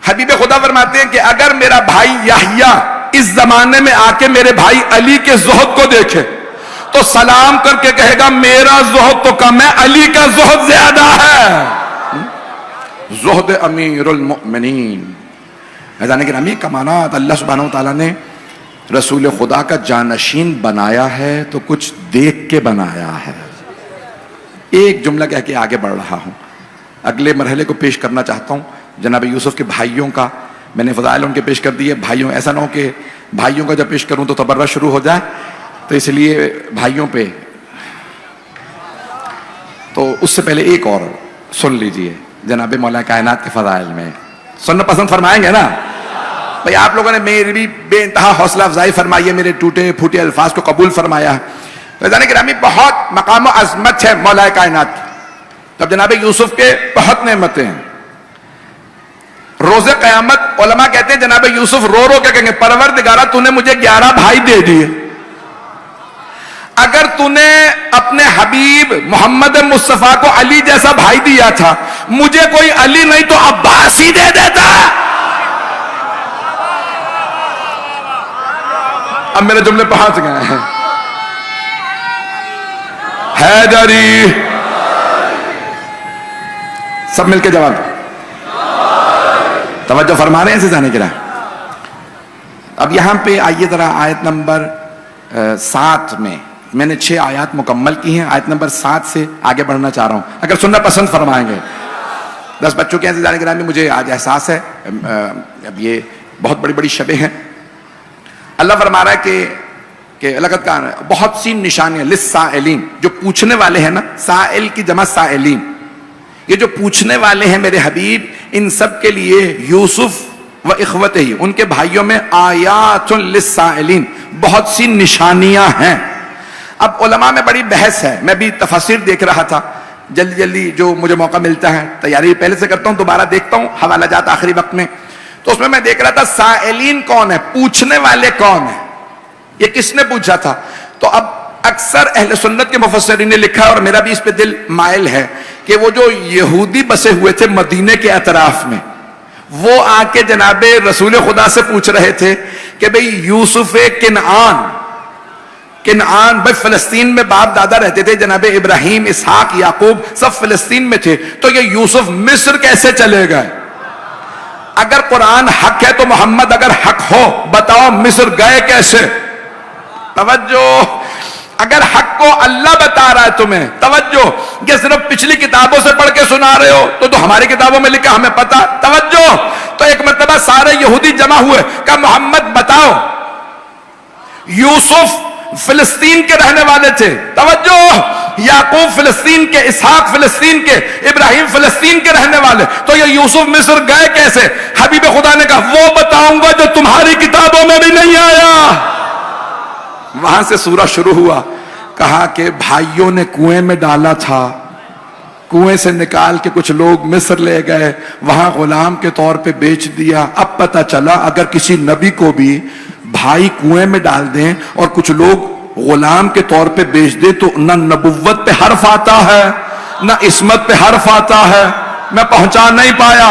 حبیب خدا فرماتے ہیں کہ اگر میرا بھائی یحییٰ اس زمانے میں آ کے میرے بھائی علی کے زہد کو دیکھے تو سلام کر کے کہے گا میرا زہد تو کم ہے، علی کا زہد زیادہ ہے۔ زہد امیر المؤمنین۔ عزیزان گرامی، کمانات اللہ سبحانہ وتعالیٰ نے رسول خدا کا جانشین بنایا ہے تو کچھ دیکھ کے بنایا ہے۔ ایک جملہ کہہ کے آگے بڑھ رہا ہوں، اگلے مرحلے کو پیش کرنا چاہتا ہوں جناب یوسف کے بھائیوں کا۔ میں نے فضائل ان کے پیش کر دیے، بھائیوں ایسا نہ ہو کہ بھائیوں کا جب پیش کروں تو تبرہ شروع ہو جائے، تو اس لیے بھائیوں پہ تو اس سے پہلے ایک اور سن لیجئے جناب مولا کائنات کے فضائل میں، سننا پسند فرمائیں گے نا بھئی؟ آپ لوگوں نے میری بھی بے انتہا حوصلہ افزائی فرمائی ہے، میرے ٹوٹے پھوٹے الفاظ کو قبول فرمایا ہے۔ عزیزان گرامی، بہت مقام و عظمت ہے مولا کائنات کی۔ تب جناب یوسف کے بہت نعمتیں ہیں۔ روز قیامت علماء کہتے ہیں جناب یوسف رو رو کے کہیں گے پروردگارہ تو نے مجھے 11 بھائی دے دیے، اگر تو نے اپنے حبیب محمد مصطفیٰ کو علی جیسا بھائی دیا تھا، مجھے کوئی علی نہیں تو عباس ہی دے دیتا۔ اب میرے جملے پہنچ گئے ہیں۔ حیدری، سب مل کے جواب توجہ فرما رہے ہیں عزیزان کرام۔ اب یہاں پہ آئیے ذرا آیت نمبر 7 میں نے 6 آیات مکمل کی ہیں، آیت نمبر 7 سے آگے بڑھنا چاہ رہا ہوں اگر سننا پسند فرمائیں گے۔ 10 بچوں کے عزیزان گرامی، مجھے آج احساس ہے اب یہ بہت بڑی بڑی شبیں ہیں۔ اللہ فرما رہا ہے کہ لقد کان، بہت سی نشانیاں للسائلین، جو پوچھنے والے ہیں نا، سائل کی جمع سائلین، یہ جو پوچھنے والے ہیں میرے حبیب، ان سب کے لیے یوسف و اخوتہ ہی، ان کے بھائیوں میں آیات للسائلین، بہت سی نشانیاں ہیں۔ اب علماء میں بڑی بحث ہے، میں بھی تفاسیر دیکھ رہا تھا، جلدی جو مجھے موقع ملتا ہے، تیاری پہلے سے کرتا ہوں، دوبارہ دیکھتا ہوں حوالہ جات آخری وقت میں، تو اس میں دیکھ رہا تھا سائلین کون ہے، پوچھنے والے کون ہیں، یہ کس نے پوچھا تھا۔ تو اب اکثر اہل سنت کے مفسرین نے لکھا، اور میرا بھی اس پہ دل مائل ہے، کہ وہ جو یہودی بسے ہوئے تھے مدینے کے اطراف میں، وہ آ کے جناب رسول خدا سے پوچھ رہے تھے کہ بھئی یوسف کنعان بھئی فلسطین میں باپ دادا رہتے تھے، جناب ابراہیم، اسحاق، یعقوب سب فلسطین میں تھے، تو یہ یوسف مصر کیسے چلے گئے؟ اگر قرآن حق ہے تو محمد اگر حق ہو بتاؤ مصر گئے کیسے؟ توجہ، اگر حق کو اللہ بتا رہا ہے تمہیں، توجہ، یہ صرف پچھلی کتابوں سے پڑھ کے سنا رہے ہو تو ہماری کتابوں میں لکھا ہمیں پتا، توجہ۔ تو ایک مرتبہ سارے یہودی جمع ہوئے، کہا محمد بتاؤ، یوسف فلسطین کے رہنے والے تھے، توجہ، یعقوب فلسطین کے، اسحاق فلسطین کے، ابراہیم فلسطین کے رہنے والے، تو یہ یوسف مصر گئے کیسے؟ حبیب خدا نے کہا وہ بتاؤں گا جو تمہاری کتابوں میں بھی نہیں آیا۔ وہاں سے سورہ شروع ہوا. کہا کہ بھائیوں نے کنویں میں ڈالا تھا, کنویں سے نکال کے کچھ لوگ مصر لے گئے, وہاں غلام کے طور پہ بیچ دیا. اب پتہ چلا اگر کسی نبی کو بھی بھائی کنویں میں ڈال دیں اور کچھ لوگ غلام کے طور پہ بیچ دیں تو نہ نبوت پہ حرف آتا ہے نہ عصمت پہ حرف آتا ہے. میں پہنچا نہیں پایا.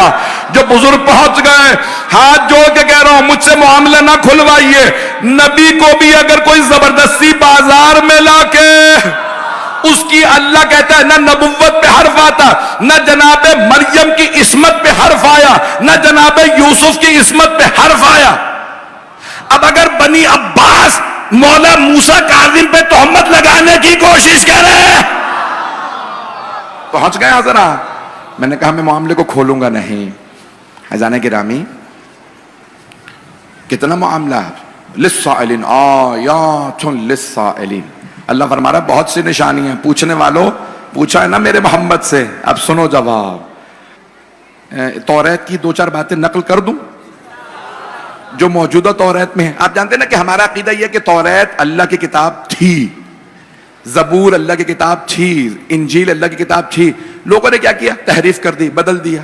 جو بزرگ پہنچ گئے, ہاتھ جوڑ کے کہہ رہا ہوں مجھ سے معاملہ نہ کھلوائیے. نبی کو بھی اگر کوئی زبردستی بازار میں لا کے, اس کی اللہ کہتا ہے نہ نبوت پہ حرف آتا, نہ جناب مریم کی عصمت پہ حرف آیا, نہ جناب یوسف کی عصمت پہ حرف آیا. اب اگر بنی عباس مولا موسیٰ کاظم پہ تہمت لگانے کی کوشش کرے, پہنچ گئے حضرات. میں نے کہا میں معاملے کو کھولوں گا نہیں. عزیزان گرامی, کتنا معاملہ ہے. للسائلین آیات للسائلین. اللہ فرما رہا ہے بہت سی نشانی ہیں, پوچھنے والوں پوچھا ہے نا میرے محمد سے, اب سنو جواب. توریت کی دو چار باتیں نقل کر دوں جو موجودہ توریت میں ہیں. آپ جانتے ہیں نا کہ ہمارا عقیدہ یہ کہ توریت اللہ کی کتاب تھی, زبور اللہ کی کتاب تھی, انجیل اللہ کی کتاب تھی. لوگوں نے کیا کیا, تحریف کر دی, بدل دیا.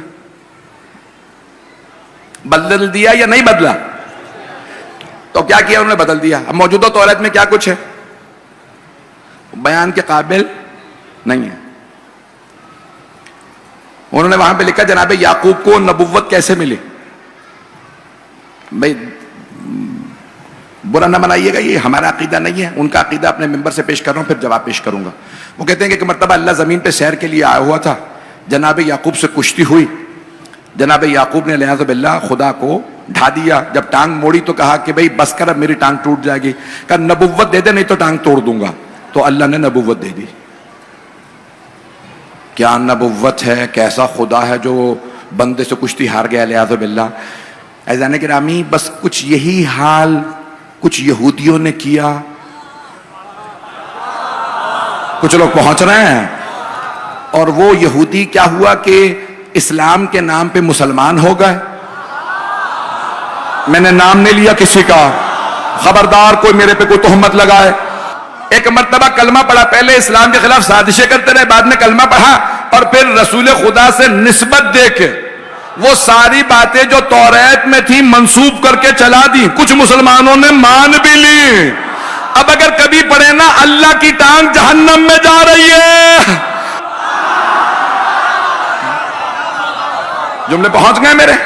بدل دیا یا نہیں بدلا؟ تو کیا کیا انہوں نے, بدل دیا. اب موجودہ توریت میں کیا کچھ ہے بیان کے قابل نہیں ہے. انہوں نے وہاں پہ لکھا جناب یعقوب کو نبوت کیسے ملی. بھائی برا نہ منائیے گا, یہ ہمارا عقیدہ نہیں ہے, ان کا عقیدہ اپنے ممبر سے پیش کر رہا ہوں, پھر جواب پیش کروں گا. وہ کہتے ہیں کہ ایک مرتبہ اللہ زمین پہ سیر کے لیے آیا ہوا تھا, جناب یعقوب سے کشتی ہوئی. جناب یعقوب نے لحاظ باللہ خدا کو ڈھا دیا. جب ٹانگ موڑی تو کہا کہ بھائی بس کر, اب میری ٹانگ ٹوٹ جائے گی. کہا نبوت دے دے نہیں تو ٹانگ توڑ دوں گا. تو اللہ نے نبوت دے دی. کیا نبوت ہے, کیسا خدا ہے جو بندے سے کشتی ہار گیا لحاظ باللہ. عزیزان گرامی, بس کچھ یہی حال کچھ یہودیوں نے کیا. کچھ لوگ پہنچ رہے ہیں, اور وہ یہودی کیا ہوا کہ اسلام کے نام پہ مسلمان ہو گئے. میں نے نام نہیں لیا کسی کا, خبردار کوئی میرے پہ کوئی تہمت لگائے. ایک مرتبہ کلمہ پڑھا, پہلے اسلام کے خلاف سازشیں کرتے رہے, بعد میں کلمہ پڑھا اور پھر رسول خدا سے نسبت دے کے وہ ساری باتیں جو توریت میں تھی منسوب کر کے چلا دی. کچھ مسلمانوں نے مان بھی لی. اب اگر کبھی پڑھے نا اللہ کی ٹانگ جہنم میں جا رہی ہے. جملے پہنچ گئے میرے.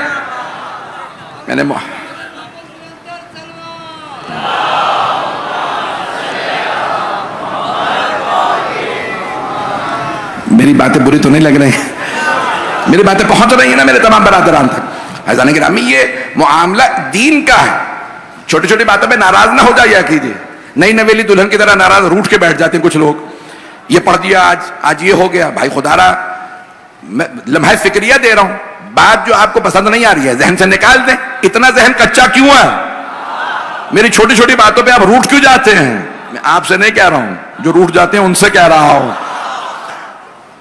میں نے میری باتیں بری تو نہیں لگ رہی, میری باتیں پہنچ رہی ہیں نا میرے تمام برادران تک. عزیزان گرامی, یہ معاملہ دین کا ہے. چھوٹی چھوٹی باتوں پہ ناراض نہ ہو جائے کیجیے. نئی نویلی دلہن کی طرح ناراض روٹ کے بیٹھ جاتے ہیں کچھ لوگ. یہ پڑھ دیا آج یہ ہو گیا. بھائی خدا را, میں لمحہ فکریہ دے رہا ہوں, بات جو آپ کو پسند نہیں آ رہی ہے ذہن سے نکال دیں. اتنا ذہن کچا کیوں ہے؟ میری چھوٹی چھوٹی باتوں پہ آپ روٹ کیوں جاتے ہیں؟ میں آپ سے نہیں کہہ رہا ہوں, جو روٹ جاتے ہیں ان سے کہہ رہا ہوں.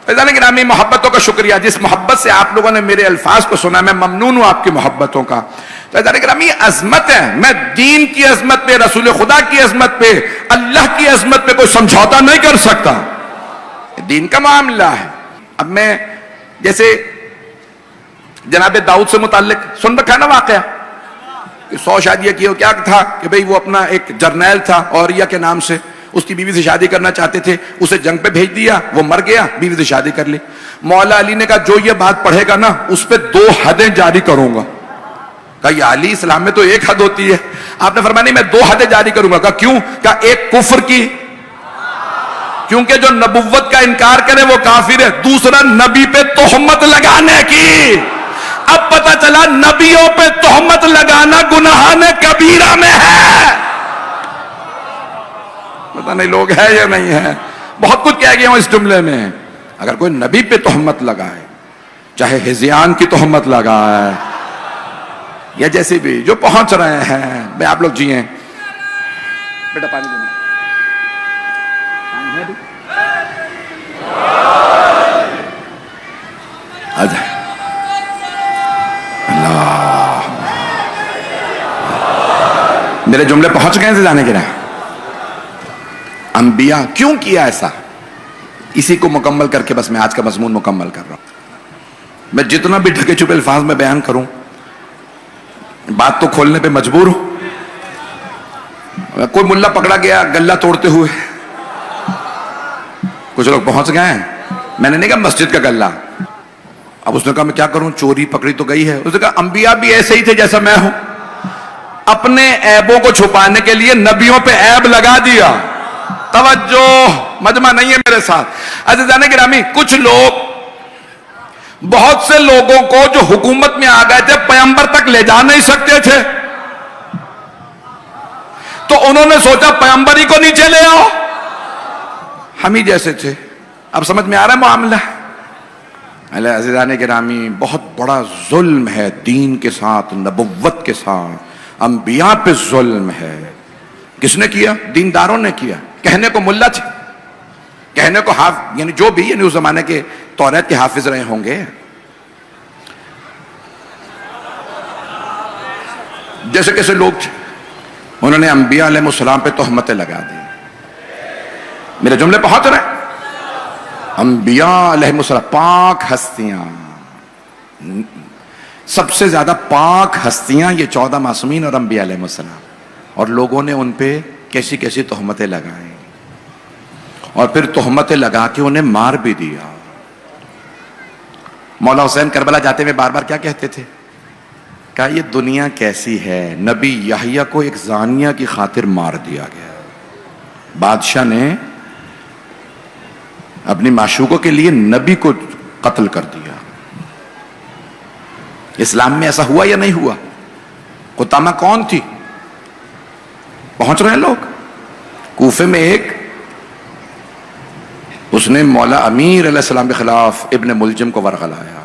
عزیزان گرامی, محبتوں کا شکریہ. جس محبت سے آپ لوگوں نے میرے الفاظ کو سنا, میں ممنون ہوں آپ کی محبتوں کا. تو عزیزان گرامی, عظمت ہے. میں دین کی عظمت پہ, رسول خدا کی عظمت پہ, اللہ کی عظمت پہ کوئی سمجھوتا نہیں کر سکتا. دین کا معاملہ ہے. اب میں جیسے جناب داؤد سے متعلق سن رکھا نا واقعہ, 100 شادیاں کی. کیا تھا کہ بھئی وہ اپنا ایک جرنیل تھا اوریا کے نام سے, اس کی بیوی سے شادی کرنا چاہتے تھے, اسے جنگ پہ بھیج دیا, وہ مر گیا, بیوی سے شادی کر لی. مولا علی نے کہا جو یہ بات پڑھے گا نا اس پہ 2 حدیں جاری کروں گا. کہا یا علی, اسلام میں تو 1 حد ہوتی ہے. آپ نے فرمایا نہیں, میں 2 حدیں جاری کروں گا. کہا کیوں؟ کہا ایک کفر کی, کیونکہ جو نبوت کا انکار کرے وہ کافر ہے. دوسرا نبی پہ تہمت لگانے کی. اب پتہ چلا نبیوں پہ تہمت لگانا گناہان کبیرہ میں ہے. پتہ نہیں لوگ ہے یا نہیں ہے. بہت کچھ کہہ گیا ہوں اس جملے میں. اگر کوئی نبی پہ تہمت لگائے, چاہے ہزیان کی تہمت لگائے یا جیسے بھی جو پہنچ رہے ہیں, میں آپ لوگ جیئیں. بیٹا پانی دینا. اللہ, میرے جملے پہنچ گئے ہیں سے جانے کے لیے. انبیاء کیوں کیا ایسا؟ اسی کو مکمل کر کے بس میں آج کا مضمون مکمل کر رہا ہوں. میں جتنا بھی ڈھکے چھپے الفاظ میں بیان کروں بات تو کھولنے پہ مجبور ہوں. کوئی ملا پکڑا گیا گلہ توڑتے ہوئے، کچھ لوگ پہنچ گئے ہیں، میں نے نہیں کہا مسجد کا گلہ. اب اس نے کہا میں کیا کروں، چوری پکڑی تو گئی ہے. اس نے کہا انبیاء بھی ایسے ہی تھے جیسا میں ہوں، اپنے عیبوں کو چھپانے کے لیے نبیوں پہ عیب لگا دیا. توجہ، مجمع نہیں ہے میرے ساتھ. عزیزان گرامی، کچھ لوگ بہت سے لوگوں کو جو حکومت میں آ گئے تھے پیغمبر تک لے جا نہیں سکتے تھے، تو انہوں نے سوچا پیغمبر ہی کو نیچے لے آؤ، ہم ہی جیسے تھے. اب سمجھ میں آ رہا ہے معاملہ؟ عزیزان گرامی، بہت بڑا ظلم ہے دین کے ساتھ، نبوت کے ساتھ، انبیاء پہ ظلم ہے. کس نے کیا؟ دینداروں نے کیا. کہنے کو ملا تھے، کہنے کو حافظ، یعنی جو بھی یعنی اس زمانے کے توریت کے حافظ رہے ہوں گے. جیسے کیسے لوگ تھے، انہوں نے انبیاء علیہ السلام پہ تہمتیں لگا دی. میرے جملے پہنچ رہے ہیں؟ انبیاء علیہ السلام پاک ہستیاں، سب سے زیادہ پاک ہستیاں یہ 14 معصومین اور انبیاء علیہ السلام، اور لوگوں نے ان پہ کیسی کیسی تہمتیں لگائیں اور پھر تہمتیں لگا کے انہیں مار بھی دیا. مولا حسین کربلا جاتے ہوئے بار بار کیا کہتے تھے؟ کہا یہ دنیا کیسی ہے، نبی یحییٰ کو ایک زانیہ کی خاطر مار دیا گیا. بادشاہ نے اپنی معشوقوں کے لیے نبی کو قتل کر دیا. اسلام میں ایسا ہوا یا نہیں ہوا؟ قطامہ کون تھی؟ پہنچ رہے ہیں لوگ؟ کوفے میں ایک، اس نے مولا امیر علیہ السلام کے خلاف ابن ملجم کو ورغلایا.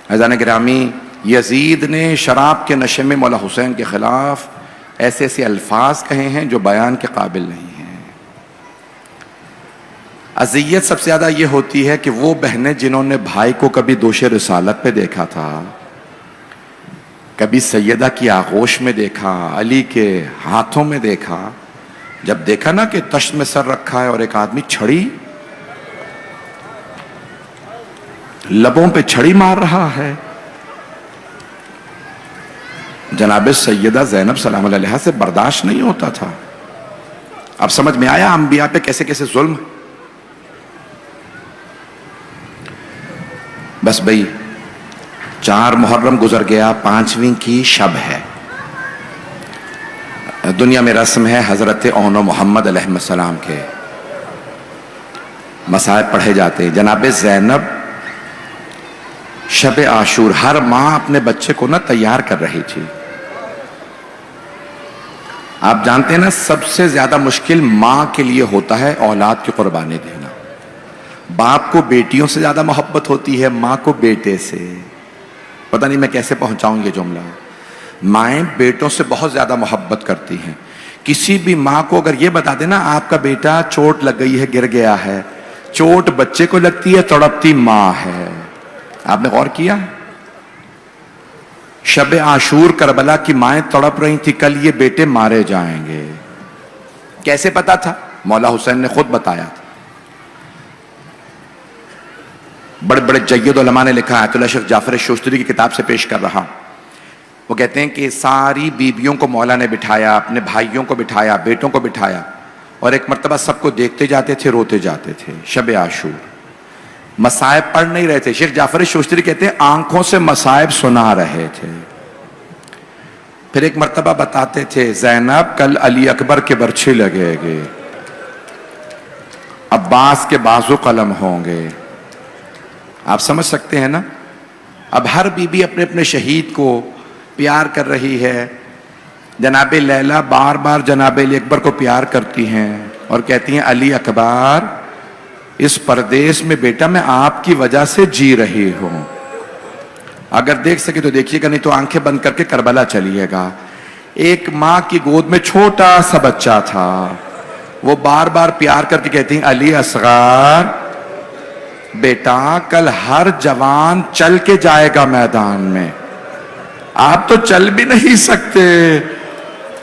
عزیزان گرامی، یزید نے شراب کے نشے میں مولا حسین کے خلاف ایسے ایسے الفاظ کہے ہیں جو بیان کے قابل نہیں ہیں. اذیت سب سے زیادہ یہ ہوتی ہے کہ وہ بہنیں جنہوں نے بھائی کو کبھی دوش رسالت پہ دیکھا تھا، کبھی سیدہ کی آغوش میں دیکھا، علی کے ہاتھوں میں دیکھا، جب دیکھا نا کہ تشت میں سر رکھا ہے اور ایک آدمی چھڑی لبوں پہ چھڑی مار رہا ہے، جناب سیدہ زینب سلام اللہ علیہا سے برداشت نہیں ہوتا تھا. اب سمجھ میں آیا انبیاء پہ کیسے کیسے ظلم. بس بھئی 4 محرم گزر گیا، 5ویں کی شب ہے. دنیا میں رسم ہے حضرت اون و محمد علیہ السلام کے مصائب پڑھے جاتے. جناب زینب شب عاشور ہر ماں اپنے بچے کو تیار کر رہی تھی. آپ جانتے ہیں نا سب سے زیادہ مشکل ماں کے لیے ہوتا ہے اولاد کی قربانی دینا. باپ کو بیٹیوں سے زیادہ محبت ہوتی ہے، ماں کو بیٹے سے. پتہ نہیں میں کیسے پہنچاؤں یہ جملہ. مائیں بیٹوں سے بہت زیادہ محبت کرتی ہیں. کسی بھی ماں کو اگر یہ بتا دینا آپ کا بیٹا چوٹ لگ گئی ہے، گر گیا ہے، چوٹ بچے کو لگتی ہے، تڑپتی ماں ہے. آپ نے غور کیا؟ شب عاشور کربلا کی مائیں تڑپ رہی تھی کل یہ بیٹے مارے جائیں گے. کیسے پتا تھا؟ مولا حسین نے خود بتایا تھا. بڑے بڑے جید علماء نے لکھا، آیت اللہ شیخ جعفر شوستری کی کتاب سے پیش کر رہا. وہ کہتے ہیں کہ ساری بیویوں کو مولا نے بٹھایا، اپنے بھائیوں کو بٹھایا، بیٹوں کو بٹھایا، اور ایک مرتبہ سب کو دیکھتے جاتے تھے، روتے جاتے تھے. شب عاشور مصائب پڑھ نہیں رہے تھے. شیخ جعفر شوستری کہتے ہیں آنکھوں سے مصائب سنا رہے تھے. پھر ایک مرتبہ بتاتے تھے زینب کل علی اکبر کے برچھے لگے گے، عباس کے بازو قلم ہوں گے. آپ سمجھ سکتے ہیں نا؟ اب ہر بیوی اپنے اپنے شہید کو پیار کر رہی ہے. جناب لیلا بار بار جناب علی اکبر کو پیار کرتی ہیں اور کہتی ہیں علی اکبر اس پردیس میں بیٹا میں آپ کی وجہ سے جی رہی ہوں، اگر دیکھ سکے تو دیکھیے گا، نہیں تو آنکھیں بند کر کے کربلا چلیے گا. ایک ماں کی گود میں چھوٹا سا بچہ تھا، وہ بار بار پیار کر کے کہتی ہیں علی اصغر بیٹا کل ہر جوان چل کے جائے گا میدان میں، آپ تو چل بھی نہیں سکتے.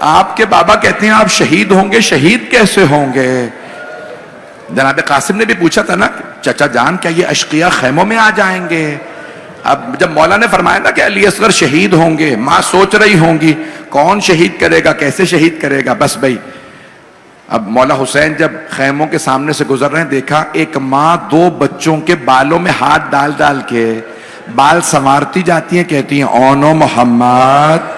آپ کے بابا کہتے ہیں آپ شہید ہوں گے، شہید کیسے ہوں گے؟ جناب قاسم نے بھی پوچھا تھا نا چچا جان کیا یہ اشقیاء خیموں میں آ جائیں گے؟ اب جب مولا نے فرمایا نا کہ علی اصغر شہید ہوں گے، ماں سوچ رہی ہوں گی کون شہید کرے گا، کیسے شہید کرے گا؟ بس بھائی اب مولا حسین جب خیموں کے سامنے سے گزر رہے ہیں، دیکھا ایک ماں 2 بچوں کے بالوں میں ہاتھ ڈال ڈال کے بال سنوارتی جاتی ہیں، کہتی ہیں اونو محمد،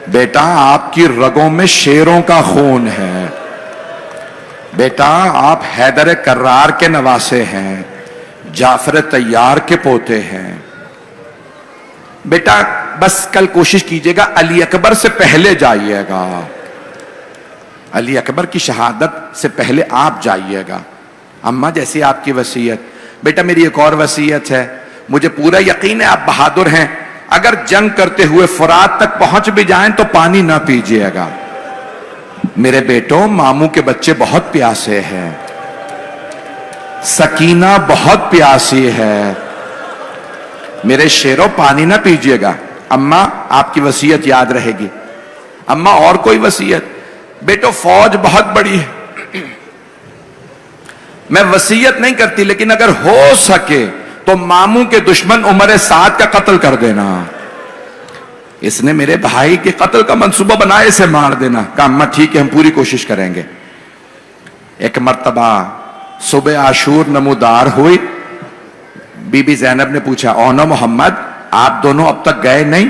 بیٹا آپ کی رگوں میں شیروں کا خون ہے، بیٹا آپ حیدر کرار کے نواسے ہیں، جعفر طیار کے پوتے ہیں، بیٹا بس کل کوشش کیجئے گا علی اکبر سے پہلے جائیے گا، علی اکبر کی شہادت سے پہلے آپ جائیے گا۔ اماں جیسی آپ کی وصیت، بیٹا میری ایک اور وصیت ہے، مجھے پورا یقین ہے آپ بہادر ہیں، اگر جنگ کرتے ہوئے فرات تک پہنچ بھی جائیں تو پانی نہ پیجیے گا، میرے بیٹوں ماموں کے بچے بہت پیاسے ہیں، سکینہ بہت پیاسی ہے، میرے شیروں پانی نہ پیجیے گا۔ اماں آپ کی وصیت یاد رہے گی۔ اماں اور کوئی وصیت؟ بیٹو فوج بہت بڑی ہے، میں وصیت نہیں کرتی لیکن اگر ہو سکے تو ماموں کے دشمن عمر سعد کا قتل کر دینا، اس نے میرے بھائی کے قتل کا منصوبہ بنایا، اسے مار دینا۔ کہا اماں ٹھیک ہے ہم پوری کوشش کریں گے۔ ایک مرتبہ صبح عاشور نمودار ہوئی، بی بی زینب نے پوچھا اونو محمد آپ دونوں اب تک گئے نہیں؟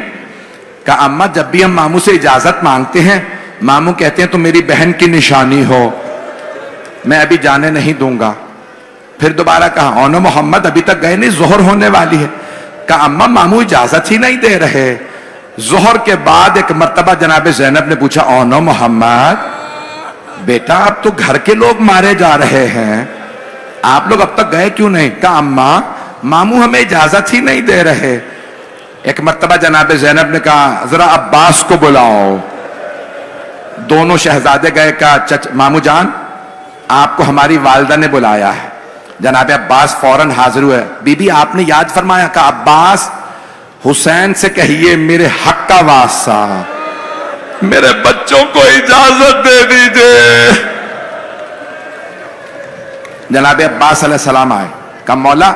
کہا اماں جب بھی ہم ماموں سے اجازت مانگتے ہیں ماموں کہتے ہیں تو میری بہن کی نشانی ہو، میں ابھی جانے نہیں دوں گا۔ پھر دوبارہ کہا اونو محمد ابھی تک گئے نہیں، ظہر ہونے والی ہے۔ کہا اماں ماموں اجازت ہی نہیں دے رہے۔ ظہر کے بعد ایک مرتبہ جناب زینب نے پوچھا اونو محمد بیٹا اب تو گھر کے لوگ مارے جا رہے ہیں، آپ لوگ اب تک گئے کیوں نہیں؟ کہا اماں ماموں ہمیں اجازت ہی نہیں دے رہے۔ ایک مرتبہ جناب زینب نے کہا ذرا عباس کو بلاؤ، دونوں شہزادے گئے، کہا ماموں جان آپ کو ہماری والدہ نے بلایا ہے۔ جناب عباس فوراً حاضر ہوئے، بی بی آپ نے یاد فرمایا؟ کہا عباس حسین سے کہیے میرے حق کا واسطہ میرے بچوں کو اجازت دے دیجئے۔ جناب عباس علیہ السلام آئے، کہا مولا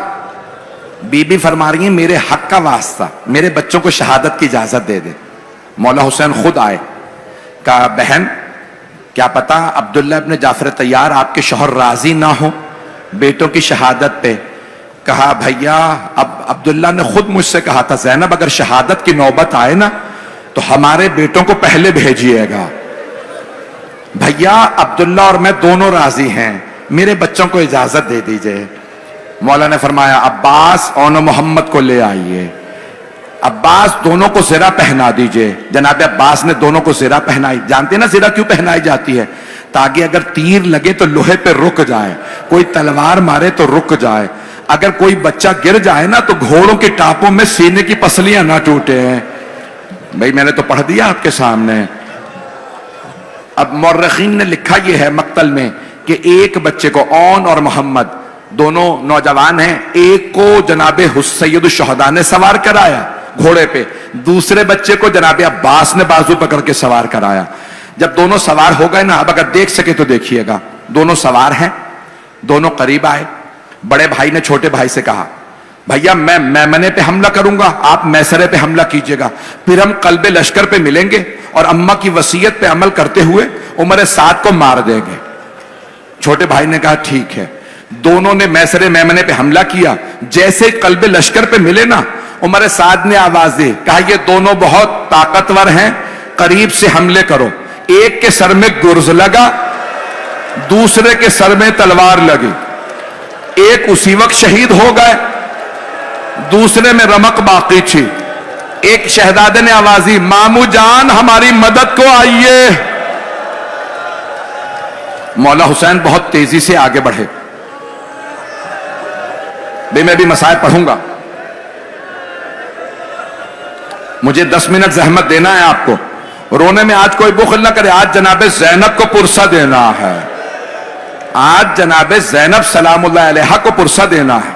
بی بی فرما رہی ہیں میرے حق کا واسطہ میرے بچوں کو شہادت کی اجازت دے دے۔ مولا حسین خود آئے، کہا بہن کیا پتا عبداللہ ابن جعفر طیار آپ کے شوہر راضی نہ ہو بیٹوں کی شہادت پہ؟ کہا بھیا اب عبداللہ نے خود مجھ سے کہا تھا زینب اگر شہادت کی نوبت آئے نا تو ہمارے بیٹوں کو پہلے بھیجیے گا۔ بھیا عبداللہ اور میں دونوں راضی ہیں، میرے بچوں کو اجازت دے دیجئے۔ مولا نے فرمایا عباس اونو محمد کو لے آئیے، عباس دونوں کو زرہ پہنا دیجئے۔ جناب عباس نے دونوں کو زرہ پہنائی۔ جانتے ہیں نا زرہ کیوں پہنائی جاتی ہے؟ تاکہ اگر تیر لگے تو لوہے پہ رک جائے، کوئی تلوار مارے تو رک جائے، اگر کوئی بچہ گر جائے نا تو گھوڑوں کی ٹاپوں میں سینے کی پسلیاں نہ ٹوٹے۔ بھئی میں نے تو پڑھ دیا آپ کے سامنے۔ اب مورخین نے لکھا یہ ہے مقتل میں کہ ایک بچے کو اون اور محمد دونوں نوجوان ہیں، ایک کو جناب سید الشہداء نے سوار کرایا گھوڑے پہ، دوسرے بچے کو جناب عباس نے بازو پکڑ کے سوار کرایا۔ جب دونوں سوار ہو گئے نا، اب اگر دیکھ سکے تو دیکھیے گا، دونوں سوار ہیں، دونوں قریب آئے۔ بڑے بھائی نے چھوٹے بھائی سے کہا بھیا میں میمنے پہ حملہ کروں گا، آپ میسرے پہ حملہ کیجئے گا، پھر ہم قلب لشکر پہ ملیں گے اور اماں کی وصیت پہ عمل کرتے ہوئے عمر سعد کو مار دیں گے۔ چھوٹے بھائی نے کہا ٹھیک ہے۔ دونوں نے میسرے میمنے پہ حملہ کیا، جیسے قلب لشکر پہ ملے نا عمر سعد نے آواز دی، کہا یہ دونوں بہت طاقتور ہیں، قریب سے حملے کرو۔ ایک کے سر میں گرز لگا، دوسرے کے سر میں تلوار لگی، ایک اسی وقت شہید ہو گئے، دوسرے میں رمق باقی تھی۔ ایک شہزادے نے آواز دی مامو جان ہماری مدد کو آئیے۔ مولا حسین بہت تیزی سے آگے بڑھے۔ میں بھی مسائل پڑھوں گا، مجھے 10 منٹ زحمت دینا ہے آپ کو، رونے میں آج کوئی بخل نہ کرے، آج جناب زینب کو پرسہ دینا ہے، آج جناب زینب سلام اللہ علیہا کو پرسہ دینا ہے۔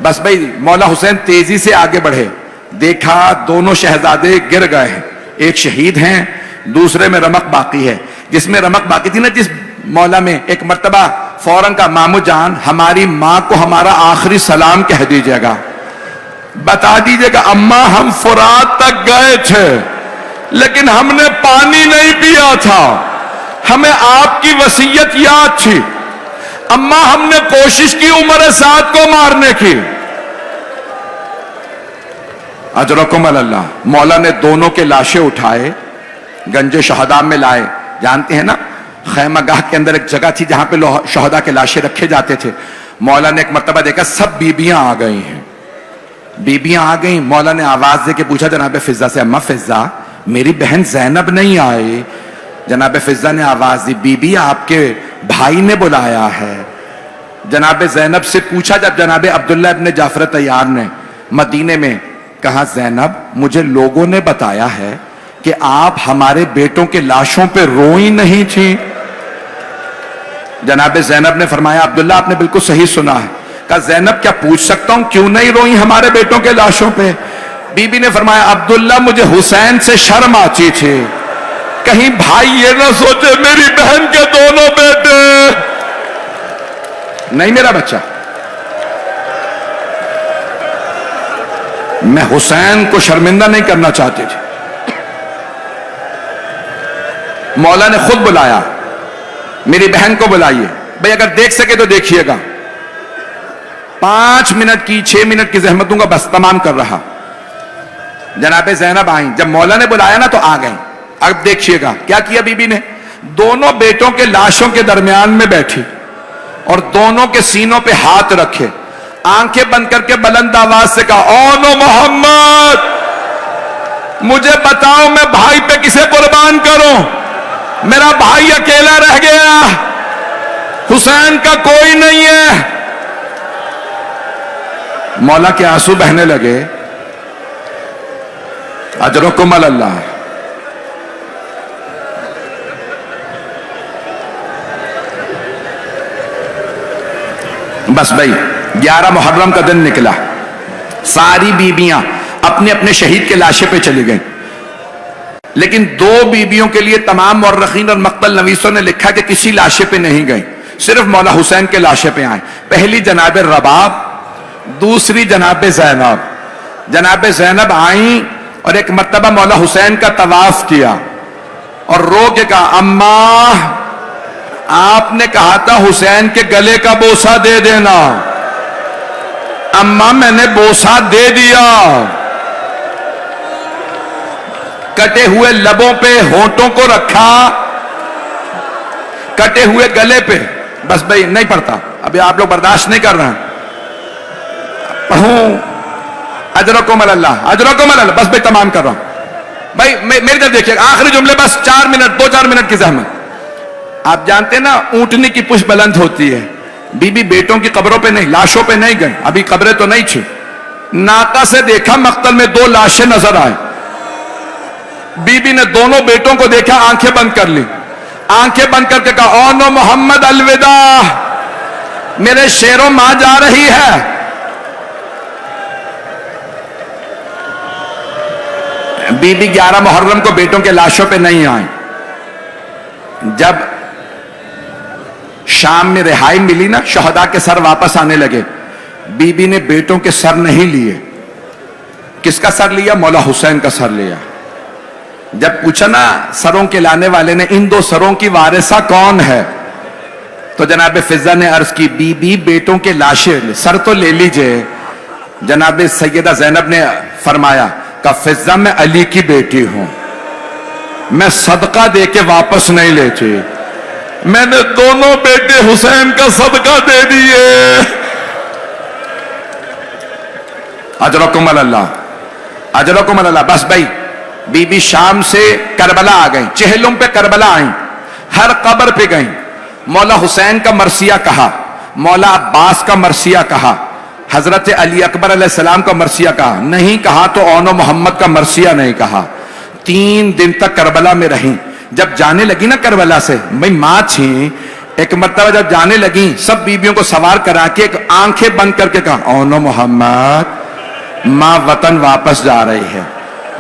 بس بھئی مولا حسین تیزی سے آگے بڑھے، دیکھا دونوں شہزادے گر گئے ہیں، ایک شہید ہیں، دوسرے میں رمق باقی ہے. جس میں رمق باقی تھی نا، جس مولا میں، ایک مرتبہ فوراً کا مامو جان ہماری ماں کو ہمارا آخری سلام کہہ دیجیے گا، بتا دیجیے گا اماں ہم فرات تک گئے تھے لیکن ہم نے پانی نہیں پیا تھا، ہمیں آپ کی وصیت یاد تھی، اماں ہم نے کوشش کی عمر سعد کو مارنے کی. اجرکم اللہ. مولا نے دونوں کے لاشیں اٹھائے، گنج شہداء میں لائے. جانتے ہیں نا خیمہ گاہ کے اندر ایک جگہ تھی جہاں پہ شہداء کے لاشیں رکھے جاتے تھے. مولا نے ایک مرتبہ دیکھا سب بیبیاں آ گئی ہیں، بیبیاں آ گئیں. مولا نے آواز دے کے پوچھا جناب فضہ سے، اماں فضہ میری بہن زینب نہیں آئی؟ جناب فضہ نے آواز دی، بی بی آپ کے بھائی نے بلایا ہے. جناب زینب سے پوچھا جب جناب عبداللہ ابن جعفر طیار نے مدینے میں، کہا زینب مجھے لوگوں نے بتایا ہے کہ آپ ہمارے بیٹوں کے لاشوں پہ روئی نہیں تھی. جناب زینب نے فرمایا عبداللہ آپ نے بالکل صحیح سنا ہے. کہا زینب کیا پوچھ سکتا ہوں کیوں نہیں روئی ہمارے بیٹوں کے لاشوں پہ؟ بی بی نے فرمایا عبداللہ مجھے حسین سے شرم آتی تھی، کہیں بھائی یہ نہ سوچے میری بہن کے دونوں بیٹے نہیں میرا بچہ. میں حسین کو شرمندہ نہیں کرنا چاہتی تھی. مولا نے خود بلایا، میری بہن کو بلائیے بھئی، اگر دیکھ سکے تو دیکھیے گا. 5 منٹ کی 6 منٹ کی زحمتوں کا بس تمام کر رہا. جناب زینب آئیں، جب مولا نے بلایا نا تو آ گئیں. اب دیکھیے گا کیا کیا بی بی نے، دونوں بیٹوں کے لاشوں کے درمیان میں بیٹھی اور دونوں کے سینوں پہ ہاتھ رکھے، آنکھیں بند کر کے بلند آواز سے کہا اونو محمد مجھے بتاؤ میں بھائی پہ کسے قربان کروں؟ میرا بھائی اکیلا رہ گیا، حسین کا کوئی نہیں ہے. مولا کے آنسو بہنے لگے. اجرکم اللہ. بس بھائی 11 محرم کا دن نکلا، ساری بیبیاں اپنے اپنے شہید کے لاشے پہ چلی گئیں، لیکن 2 بیبیوں کے لیے تمام مورخین اور مقتل نویسوں نے لکھا کہ کسی لاشے پہ نہیں گئیں، صرف مولا حسین کے لاشے پہ آئیں. پہلی جناب رباب، دوسری جناب زینب. جناب زینب آئیں اور ایک مرتبہ مولا حسین کا طواف کیا اور رو کے کہا اماں آپ نے کہا تھا حسین کے گلے کا بوسہ دے دینا، اماں میں نے بوسہ دے دیا. کٹے ہوئے لبوں پہ ہونٹوں کو رکھا، کٹے ہوئے گلے پہ. بس بھائی نہیں پڑھتا، ابھی آپ لوگ برداشت نہیں کر رہے ہیں، پڑھوں. اجرکم اللہ، اجرکم اللہ. بس بھائی تمام کر رہا ہوں. بھائی میری طرف دیکھیے آخری جملے، بس 4 منٹ 2-4 منٹ کی زحمت. آپ جانتے ہیں نا اونٹنی کی پشت بلند ہوتی ہے. بی بی بیٹوں کی قبروں پہ نہیں، لاشوں پہ نہیں گئے، ابھی قبریں تو نہیں تھی. ناقہ سے دیکھا مقتل میں 2 لاشیں نظر آئے. بی بی نے دونوں بیٹوں کو دیکھا، آنکھیں بند کر لی، آنکھیں بند کر کے کہا اونو محمد الوداع، میرے شیروں ماں جا رہی ہے. بی بی 11 محرم کو بیٹوں کے لاشوں پہ نہیں آئیں. جب شام میں رہائی ملی نا، شہداء کے سر واپس آنے لگے. بی بی نے بیٹوں کے سر نہیں لیے. کس کا سر لیا؟ مولا حسین کا سر لیا. جب پوچھا نا سروں کے لانے والے نے ان 2 سروں کی وارثہ کون ہے، تو جناب فضہ نے عرض کی بی بی بیٹوں کے لاشیں سر تو لے لیجئے. جناب سیدہ زینب نے فرمایا کہ فضہ میں علی کی بیٹی ہوں، میں صدقہ دے کے واپس نہیں لیتی، میں نے دونوں بیٹے حسین کا صدقہ دے دیے. اجرکم اللہ، اجرکم اللہ. بس بھائی بی بی شام سے کربلا آ گئیں، چہلم پہ کربلا آئیں، ہر قبر پہ گئیں. مولا حسین کا مرثیہ کہا، مولا عباس کا مرثیہ کہا، حضرت علی اکبر علیہ السلام کا مرثیہ کہا، نہیں کہا تو اونو محمد کا مرثیہ نہیں کہا. 3 دن تک کربلا میں رہیں. جب جانے لگی نا کربلا سے، میں ماں تھی، ایک مرتبہ جب جانے لگی سب بیبیوں کو سوار کرا کے آنکھیں بند کر کے کہا اونو محمد ماں وطن واپس جا رہی ہے.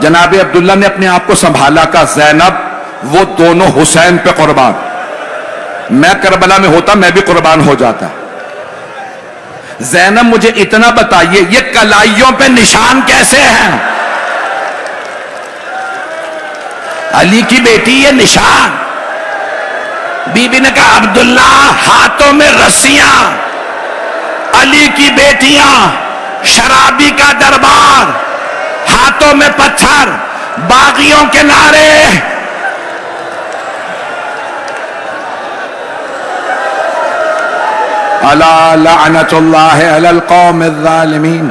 جناب عبداللہ نے اپنے آپ کو سنبھالا کا زینب وہ دونوں حسین پہ قربان. میں کربلا میں ہوتا میں بھی قربان ہو جاتا. زینب مجھے اتنا بتائیے یہ کلائیوں پہ نشان کیسے ہیں؟ علی کی بیٹی یہ نشان. بی بی نے کہا عبداللہ ہاتھوں میں رسیاں، علی کی بیٹیاں، شرابی کا دربار، ہاتھوں میں پتھر، باغیوں کے نعرے. الا لعنت اللہ علی القوم الظالمین.